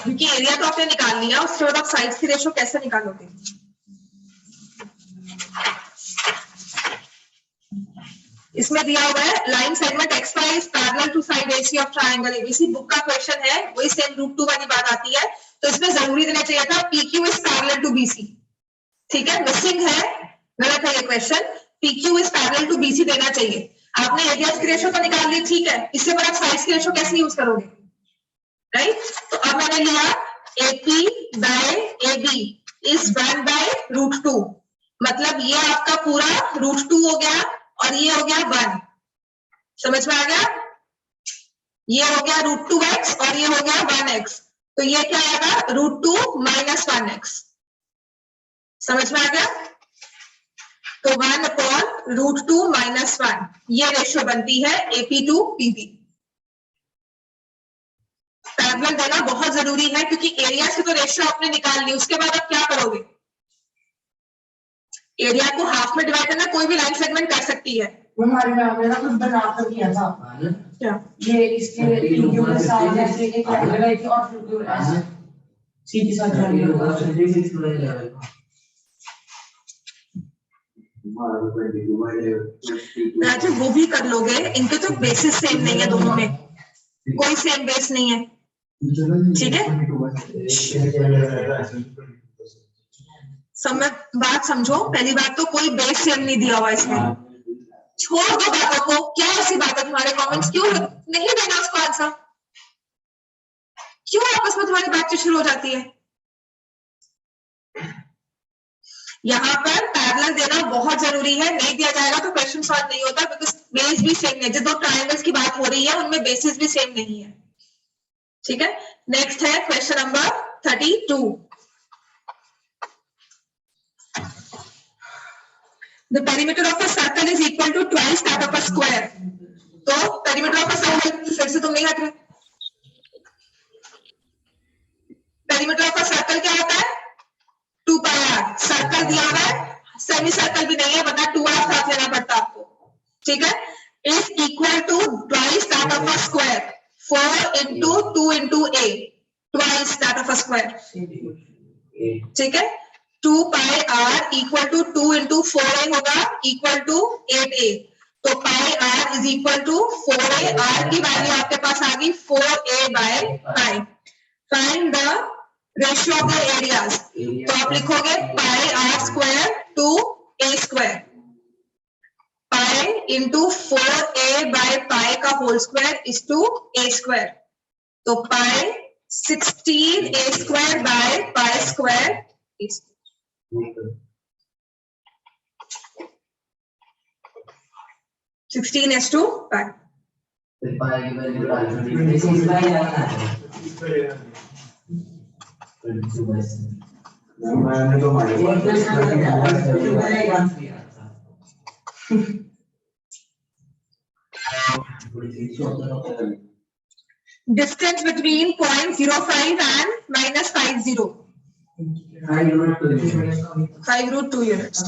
क्योंकि एरिया तो आपने निकाल लिया, उसके बाद आप साइड्स की रेशियो कैसे निकालोगे? इसमें दिया हुआ है line segment XY is parallel to side AC of triangle ABC। Book का क्वेश्चन है, वही सेम √2 वाली बात आती है, तो इसमें जरूरी देना चाहिए था PQ is parallel to BC। ठीक है, मिसिंग है, गलत है ये question. PQ is parallel to BC देना चाहिए। आपने एरियाज की रेशियो तो निकाल ली, ठीक है, इससे पर आप साइड्स की रेशियो कैसे यूज करोगे? राइट, तो अब मैंने लिया AP बाय AB इज 1/√2, मतलब ये आपका पूरा √2 हो गया और ये हो गया 1। समझ में आ गया? ये हो गया √2x और ये हो गया 1x, तो ये क्या आएगा? √2 - 1x। समझ में आ गया? तो 1/√2 - 1 ये रेशियो बनती है AP टू PB। पैरेलल देना बहुत जरूरी है, क्योंकि एरिया से तो रेशियो आपने निकाल ली, उसके बाद आप क्या करोगे? एरिया को हाफ में डिवाइड करना, कोई भी लाइन सेगमेंट कर सकती है। हमारी मैम ने ना कुछ बनाकर किया था। क्या? ये इसके PQ के साइड ऐसे एक लाइन लगाई थी और PQ ऐसे सीधी साइड जाएगी। राजू वो भी कर लोगे, इनके तो बेसिस सेम नहीं है, दोनों में कोई सेम बेस नहीं है। ठीक है, समय बात समझो। पहली बात तो कोई बेस सेम नहीं दिया हुआ इसमें, छोड़ दो बातों को। क्या ऐसी बात है तुम्हारे कमेंट्स? क्यों नहीं देना उसको आंसर? क्यों आपस में तुम्हारी बातचीत शुरू हो जाती है? यहाँ पर पैरेलल देना बहुत जरूरी है, नहीं दिया जाएगा तो क्वेश्चन सॉल्व नहीं होता, बिकॉज बेस भी सेम नहीं है। जो दो ट्रायंगल्स की बात हो रही है उनमें बेसिस भी सेम नहीं है। ठीक है, नेक्स्ट है question number 32। The perimeter of a circle is equal to twice that of a square। तो perimeter of a circle, फिर से तुम नहीं हट रहे। perimeter of a circle क्या होता है? 2πr। सर्कल दिया हुआ है, सेमी सर्कल भी नहीं है, वरना 2r साथ लेना पड़ता आपको। ठीक है, is equal to twice that of a square, 4 into 2 into a, twice that of a square। ठीक है, 2πr equal to 2 into 4a होगा इक्वल टू 8a। तो pi r is equal to 4a, r की value आपके पास आ गई 4a/पाई। Find the ratio of the areas. तो आप लिखोगे pi r square to a square, pi into 4a/पाई का whole square is to a square. तो pi 16a² square is 16:5। Distance between 0.05 and -50. 5√2 units।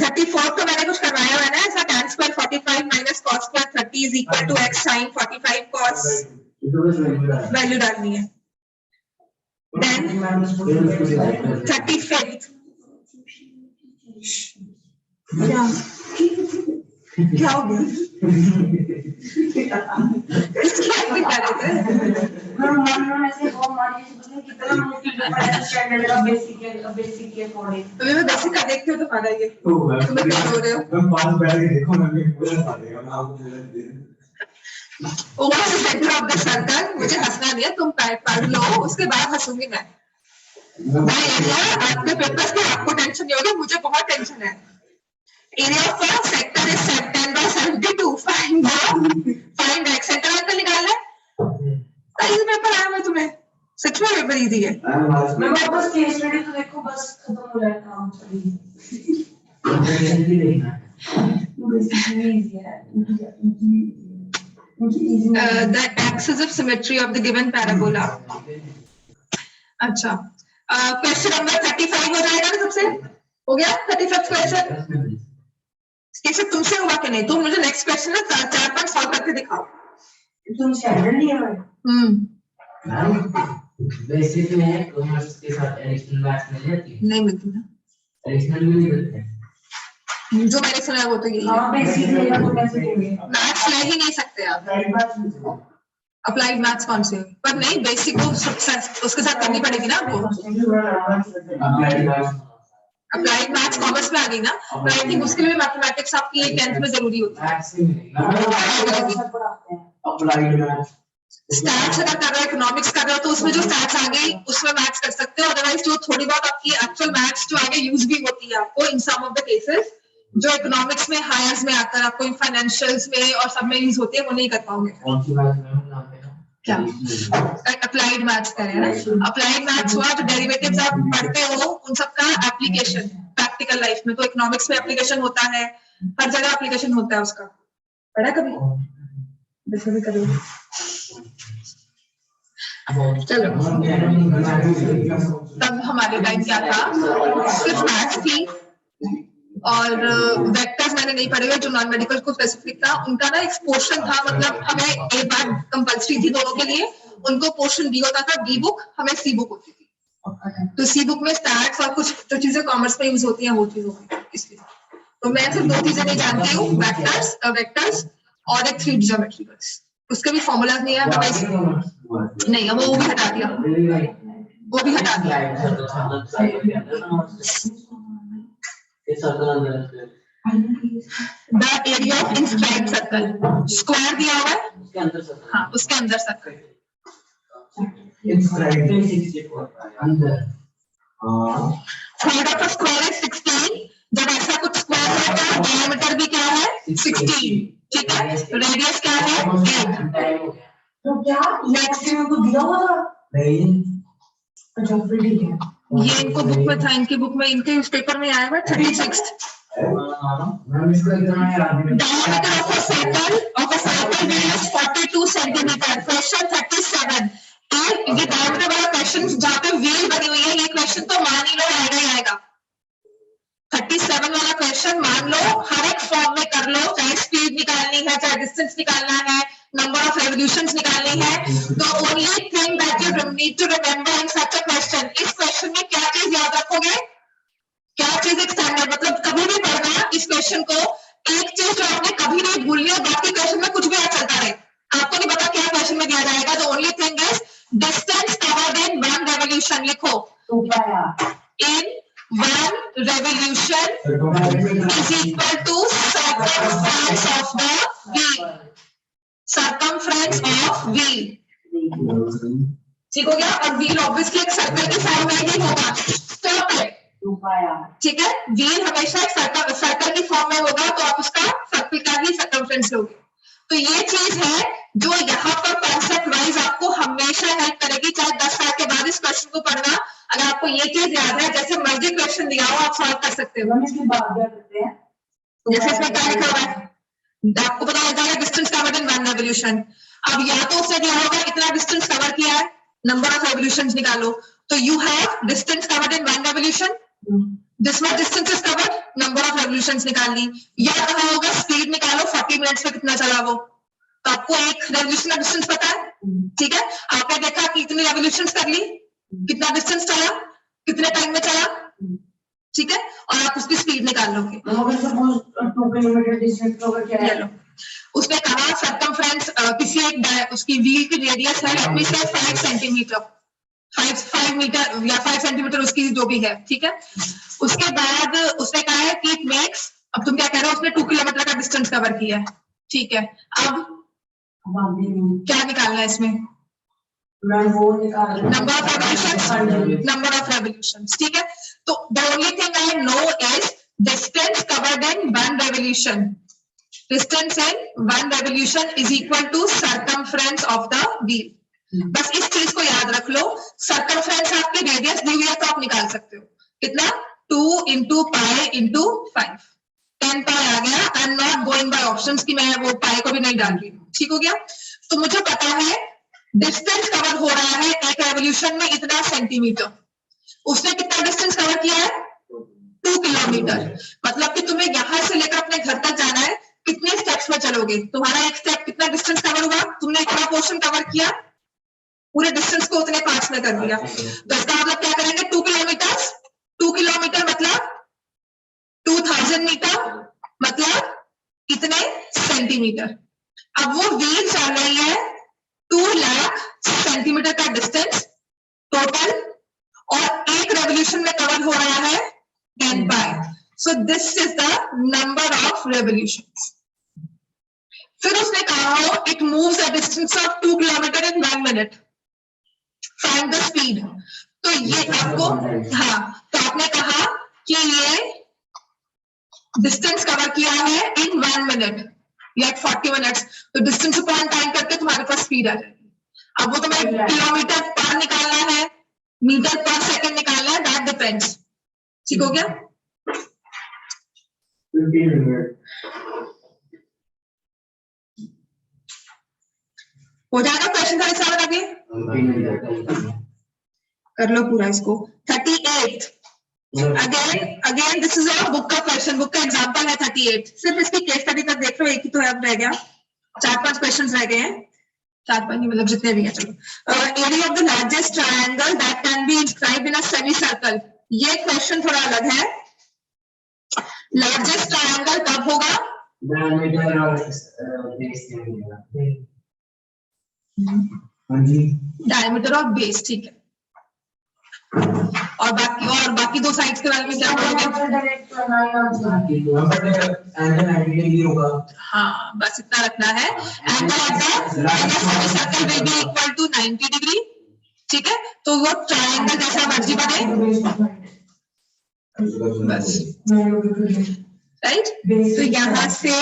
34 तो मैंने कुछ करवाया हुआ है ना, ऐसा tan square 45 minus cos square 30 is equal to x sin 45 cos, value डालनी है। Then 35th क्या हो गया? इसकी एक्टिंग कर देते हैं। स्टैंडर्ड का बेसिक के अकॉर्डिंग तो मैं बेसिक का देखती हूँ तो फायदा ये तुम क्या हो रहे हो तुम पास बैठ के देखो ना, मैं पूरा फाड़ेगा, मैं आपको पूरा दे दूं। Over centre of the circle, मुझे हंसना नहीं है, तुम पढ़ लो, उसके बाद हंसूंगी मैं। भाई एरिया आपके पेपर्स की आपको टेंशन नहीं होगी, मुझे बहुत टेंशन है। Area of a sector is 10 by 72, find x centre angle निकालना है। इजी पेपर आया मैं तुम्हें, सच में पेपर इजी है। मैं बस केस स्टडी तो देखो, बस खत्म हो जाए काम चलिए। बेसिकली इजी है, the axis of symmetry of the given parabola। अच्छा, क्वेश्चन नंबर 35 हो जाएगा ना सबसे? हो गया 35 क्वेश्चन? कैसे तुमसे हुआ कि नहीं? तुम मुझे नेक्स्ट क्वेश्चन ना 4-5 सॉल्व करके दिखाओ। तुम स्टैंडर्ड लिया है? बेसिक में कॉमर्स के साथ एडिशनल मैथ्स मिल जाती है? नहीं मिलती ना, एडिशनल भी नहीं मिलते हैं। जो मैंने सुना है वो तो यही है। हाँ बेसिक लेगा तो कैसे लेंगे? मैथ्स ले ही नहीं सकते आप। अप्लाइड मैथ्स कौन से? पर नहीं, बेसिक को उसके साथ करनी पड़ेगी ना आपको। अप्लाइड मैथ्स कॉमर्स में आ गई ना, तो आई थिंक उसके लिए मैथमेटिक्स आपकी 10th में जरूरी होती है। अप्लाइड मैथ्स स्टैट्स अगर कर रहे हो, इकोनॉमिक्स कर रहे हो, तो उसमें जो स्टैट्स आ गई उसमें मैथ्स कर सकते हो। अदरवाइज जो थोड़ी बहुत आपकी एक्चुअल मैथ्स जो आगे यूज भी होती है आपको इन सम ऑफ द केसेस, जो इकोनॉमिक्स में हायर्स में आकर आपको इन फाइनेंशियल्स में और सब में यूज होती है, वो नहीं कर पाओगे। कौन सी मैथ्स में हम नाम लेना? क्या अप्लाइड मैथ्स कह रहे हैं ना? अप्लाइड मैथ्स हुआ जो डेरिवेटिव्स आप पढ़ते हो उन सबका एप्लीकेशन प्रैक्टिकल लाइफ में। तो इकोनॉमिक्स में एप्लीकेशन होता है, हर जगह एप्लीकेशन होता है उसका। पढ़ा कभी? कभी कभी चलो, तब हमारे टाइम क्या था, सिर्फ मैथ्स थी और वेक्टर्स मैंने नहीं पढ़े हुए, जो नॉन मेडिकल को स्पेसिफिक था। उनका ना एक पोर्शन था, मतलब हमें एक बार कंपल्सरी थी दोनों के लिए, उनको पोर्शन डी होता था, डी बुक, हमें सी बुक होती थी। तो सी बुक में स्टैट्स और कुछ जो चीजें कॉमर्स में यूज होती हैं वो चीज होती है, इसलिए। तो मैं सिर्फ 2 चीजें नहीं जानती हूँ, वेक्टर्स और एक 3D ज्योमेट्री। बस उसके भी फॉर्मूलाज नहीं है, नहीं वो भी हटा दिया, वो भी हटा दिया। The area of inscribed circle, square दिया हुआ है, हाँ उसके अंदर circle. Side of a square है 16। जब ऐसा कुछ स्क्वायर है तो डायमीटर भी क्या है 16, ठीक है। रेडियस क्या है 8। तो क्या नेक्स्ट में को दिया हुआ था? नहीं, अच्छा फिर ठीक है। ये इनको बुक में था, इनकी बुक में, इनके उस पेपर में आया हुआ 36। मैम इसको इतना याद नहीं। Diameter of a circle is 42 centimetre. Question 37। ये डायमीटर वाला क्वेश्चन जहाँ पे व्हील बनी हुई है, ये क्वेश्चन तो मान ही लो आएगा ही आएगा। 37 वाला क्वेश्चन मान लो हर एक फॉर्म में कर लो, चाहे स्पीड निकालनी है, चाहे डिस्टेंस निकालना है, नंबर ऑफ रेवोल्यूशंस निकालनी है। तो only thing that you need to remember in such a question, इस क्वेश्चन में क्या चीज याद रखोगे, क्या चीज एक स्टैंडर्ड, मतलब कभी भी पढ़ना इस क्वेश्चन को, एक चीज जो आपने कभी नहीं भूलनी है, बाकी क्वेश्चन में कुछ भी याद चलता रहे, आपको नहीं पता क्या क्वेश्चन में दिया जाएगा। The only thing is distance covered in 1 revolution. लिखो इन 1 revolution is equal to circumference of the wheel, circumference of wheel, ठीक हो गया। और व्हील ऑब्वियसली एक सर्कल की फॉर्म में ही होगा, स्टॉप इट, ठीक है। व्हील हमेशा एक सर्कल की फॉर्म में होगा, तो आप उसका सर्कल का ही सर्कमफ्रेंस लोगे। तो ये चीज है जो यहाँ पर कॉन्सेप्ट वाइज आपको हमेशा हेल्प करेगी, चाहे 10 साल के बाद इस क्वेश्चन को पढ़ना। अगर आपको ये चीज याद है, जैसे मर्जी क्वेश्चन दिया हो आप सॉल्व कर सकते हो। जैसे इसमें क्या लिखा हुआ है, आपको पता लग जाएगा डिस्टेंस कवर्ड इन 1 रेवोल्यूशन। अब या तो उसने दिया होगा कितना डिस्टेंस कवर किया है, नंबर ऑफ रेवोल्यूशंस निकालो, तो you have distance covered in 1 revolution, this much distance is covered, number of revolutions निकालनी। या कहा होगा स्पीड निकालो 40 मिनट्स में कितना चला वो, तो आपको एक रेवोल्यूशन का डिस्टेंस पता है, ठीक है। आपने देखा कि कितनी रेवोल्यूशंस कर ली, कितना डिस्टेंस चला, कितने टाइम में चला, ठीक है, और आप उसकी स्पीड निकाल लोगे। उसने कहा सर्कमफ्रेंस किसी एक उसकी व्हील की रेडियस है 5 सेंटीमीटर, 5 मीटर या 5 सेंटीमीटर उसकी जो भी है, ठीक है। उसके बाद उसने कहा है कि इट मेक्स, अब तुम क्या कह रहे हो, उसने 2 किलोमीटर का डिस्टेंस कवर किया है, ठीक है। अब क्या निकालना है इसमें, number of revolutions, number of revolutions, ठीक है। तो the only thing I know is distance covered in 1 revolution, distance in 1 revolution is equal to circumference of the wheel. बस इस चीज को याद रख लो, सर्कमफ्रेंस आपकी रेडियस दी हुई है तो आप निकाल सकते हो, कितना, 2 into पाई into 5, 10 पाई आ गया। I am not going by options कि मैं वो पाई को भी नहीं डाल रही, ठीक हो गया। तो मुझे पता है डिस्टेंस कवर हो रहा है एक रेवोल्यूशन में इतना सेंटीमीटर, उसने कितना डिस्टेंस कवर किया है, 2 किलोमीटर। मतलब कि तुम्हें यहां से लेकर अपने घर तक जाना है, कितने स्टेप्स में चलोगे, तुम्हारा एक स्टेप कितना डिस्टेंस कवर हुआ, तुमने इतना पोर्शन कवर किया, पूरे डिस्टेंस को उतने पार्ट्स में कर दिया। तो इसका मतलब क्या करेंगे, 2 किलोमीटर, 2 किलोमीटर मतलब 2000 मीटर, मतलब कितने सेंटीमीटर। अब वो व्हील चल रही है 2 लाख सेंटीमीटर का डिस्टेंस टोटल, और एक रेवोल्यूशन में कवर हो रहा है 10 pi. So this is the number of revolutions. फिर उसने कहा हो it moves a distance of 2 kilometre in 1 minute, find the speed. तो ये आपको, हाँ, तो आपने कहा कि ये डिस्टेंस कवर किया है इन 1 मिनट या 40 मिनट्स, तो डिस्टेंस अपॉन टाइम करके तुम्हारे पास स्पीड आ जाएगी। अब वो तुम्हें किलोमीटर पर निकालना है, मीटर पर सेकंड निकालना है, दैट डिपेंड्स, ठीक हो गया। 15 मिनट हो जाएगा क्वेश्चन 37 आगे कर लो पूरा इसको। 38 again this is a book का क्वेश्चन, बुक का एग्जांपल है 38। सिर्फ इसकी केस स्टडी तक देख लो, एक ही तो है, अब रह गया 4-5 क्वेश्चंस रह गए हैं, 4-5 नहीं मतलब जितने भी हैं। चलो, area of the largest triangle that can be inscribed in a semi circle, ये क्वेश्चन थोड़ा अलग है। लार्जेस्ट ट्रायंगल कब होगा, डायमीटर और बेस से मिलेगा। हाँ जी, डायमीटर और बेस, ठीक है। और बाकी 2 साइड्स के बारे में क्या बोलोगे, हाँ बस इतना रखना है। Circle will be equal to 90 degree, ठीक है। तो वो ट्रायंगल जैसा मर्जी बने, बस, राइट। तो यहाँ से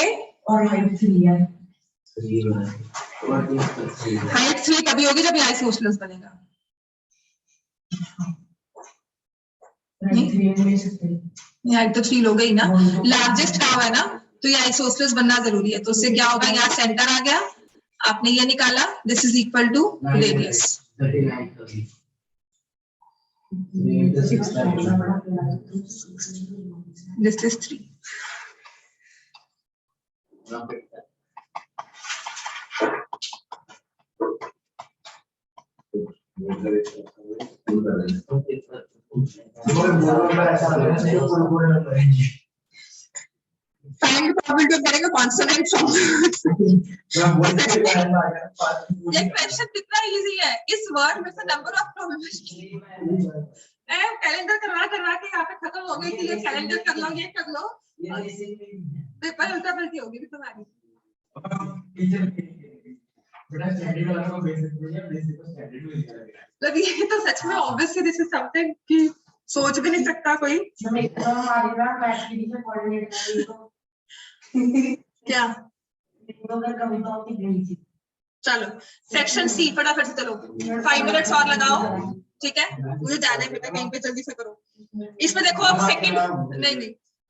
हाइट 3 तभी होगी जब ये आइसोसेलेस बनेगा, हाइट तो 3 हो गई ना, लार्जेस्ट कर्व है ना, तो ये आइसोसेलेस बनना जरूरी है। तो उससे क्या होगा, यहाँ सेंटर आ गया, आपने ये निकाला, this is equal to radius, this is 3। Find probability of getting a constant from, ये क्वेश्चन कितना इजी है, इस वर्ड में से नंबर ऑफ प्रोबेबिलिटी कैलेंडर करवा के यहाँ पे खत्म हो गई थी, ये कैलेंडर कर लो, ये कर लो, पेपर उल्टा पलटी होगी भी तुम्हारी। मतलब ये तो सच में ऑब्वियसली दिस इज समथिंग कि सोच भी नहीं सकता कोई। क्या, चलो सेक्शन सी फटाफट से चलो, 5 मिनट्स और लगाओ, ठीक है, मुझे जाना है बेटा कहीं पे, जल्दी से करो। इसमें देखो अब सेकंड नहीं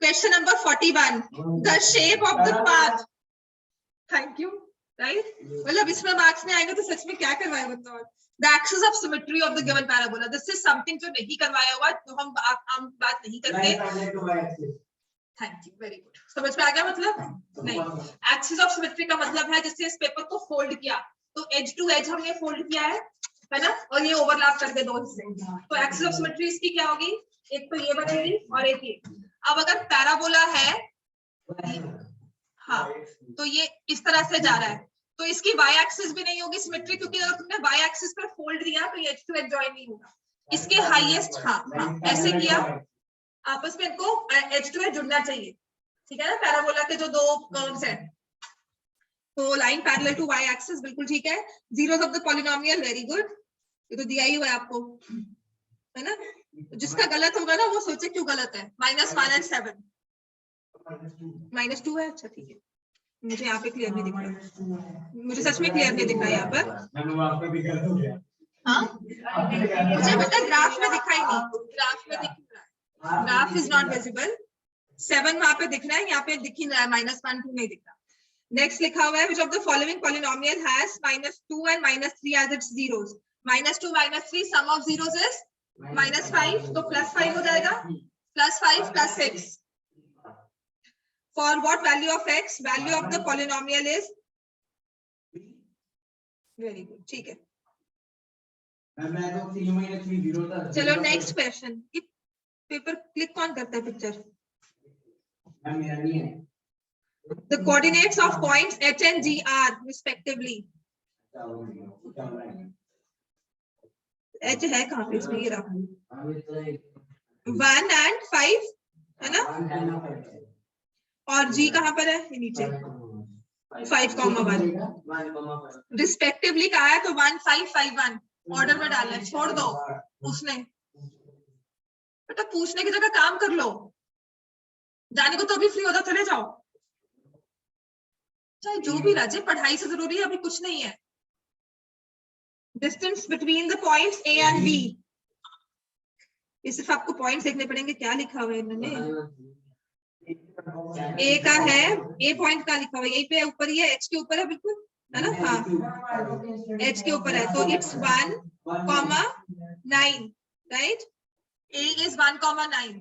question number 41, the shape of the path, thank you, right. मतलब इसमें मार्क्स नहीं आएंगे तो सच में क्या करवाए बताओ। The axis of symmetry of the given parabola, this is something जो नहीं करवाया हुआ तो हम बात नहीं करते। थैंक यू, वेरी गुड, समझ में आ गया। मतलब नहीं, एक्सिस ऑफ सिमेट्री का मतलब है जैसे इस पेपर को फोल्ड किया तो एज टू एज हमने फोल्ड किया है ना, और ये ओवरलैप कर दे 2 हिस्से, तो एक्सिस ऑफ सिमेट्री इसकी क्या होगी, एक तो ये बनेगी और एक ये। अब अगर पैराबोला है, हाँ, तो ये इस तरह से जा रहा है, तो इसकी y एक्सिस भी नहीं होगी सिमेट्री, क्योंकि अगर तुमने y एक्सिस पर फोल्ड दिया तो ये H2H ज्वाइन नहीं होगा। इसके हाईएस्ट, हाँ ऐसे किया, आपस में इनको H2H जुड़ना चाहिए, ठीक है ना, पैराबोला के जो दो कर्व्स हैं। तो line parallel to y axis, बिल्कुल ठीक है। Zeros of the polynomial, very good, ये तो दिया ही हुआ है आपको, है ना। जिसका गलत होगा ना वो सोचे क्यों गलत है। -1 and 7, -2 है, अच्छा ठीक है, मुझे यहाँ पे क्लियर नहीं दिख रहा, मुझे सच में क्लियर नहीं दिख रहा यहाँ पर। मैंने आपका भी कर दिया। हाँ मुझे बेटा ग्राफ में दिखाई नहीं, ग्राफ में दिख रहा है, ग्राफ इज नॉट विजिबल। 7 वहां पे दिख रहा है, यहाँ पे दिख ही रहा है, -1 2 नहीं दिख रहा। नेक्स्ट लिखा हुआ है which of the following polynomial has -2 and -3 as its zeros। -2 -3 sum of zeros is -5, तो +5 हो जाएगा, +5 +6। For what value of x value of the polynomial is, very good, ठीक है। मैं तो 3 महीने 3 0 था। चलो नेक्स्ट क्वेश्चन, पेपर क्लिक कौन करता है पिक्चर? मेरा नहीं है। The coordinates of points h and g are respectively, h है कहाँ पे इसमें, ये रहा 1 and 5 है ना, और g कहाँ पर है, ये नीचे 5,1 रिस्पेक्टिवली कहा है, तो 1 5 5 1 ऑर्डर में डालना है, छोड़ दो पूछने, बेटा पूछने की जगह काम कर लो, जाने को तो अभी फ्री होता चले जाओ, चाहे जो भी राजे, पढ़ाई से जरूरी है अभी कुछ नहीं है। Distance between the points A and B, ये सिर्फ आपको पॉइंट्स देखने पड़ेंगे, क्या लिखा हुआ है इन्होंने, ए का है, ए पॉइंट का लिखा हुआ है, यहीं पे ऊपर ही है, एच के ऊपर है बिल्कुल, है ना, हाँ एच के ऊपर है, तो it's 1,9, right, A is 1,9,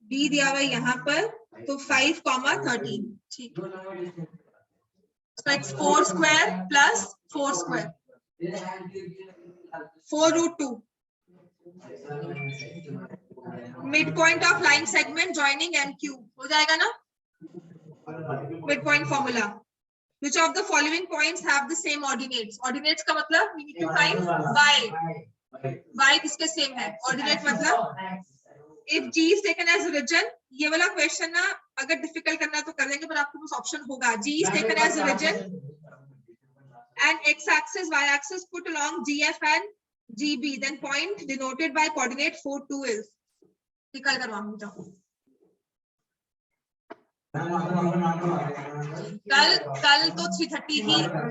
B दिया हुआ है यहाँ पर, तो 5,13, ठीक है, so it's 4 square plus 4 square, 4√2, midpoint of line segment joining MQ, हो जाएगा ना, midpoint formula, which of the following points have the same ordinates, ordinates का मतलब we need to find y किसके सेम है, ordinate मतलब if g is taken as origin, ये वाला क्वेश्चन ना अगर डिफिकल्ट करना है तो कर लेंगे, पर आपके पास ऑप्शन होगा, g is taken as origin and x axis y axis put along gf and gb, then point denoted by coordinate 4 2 is, निकाल करवा मुझे कल तो 3:30 ही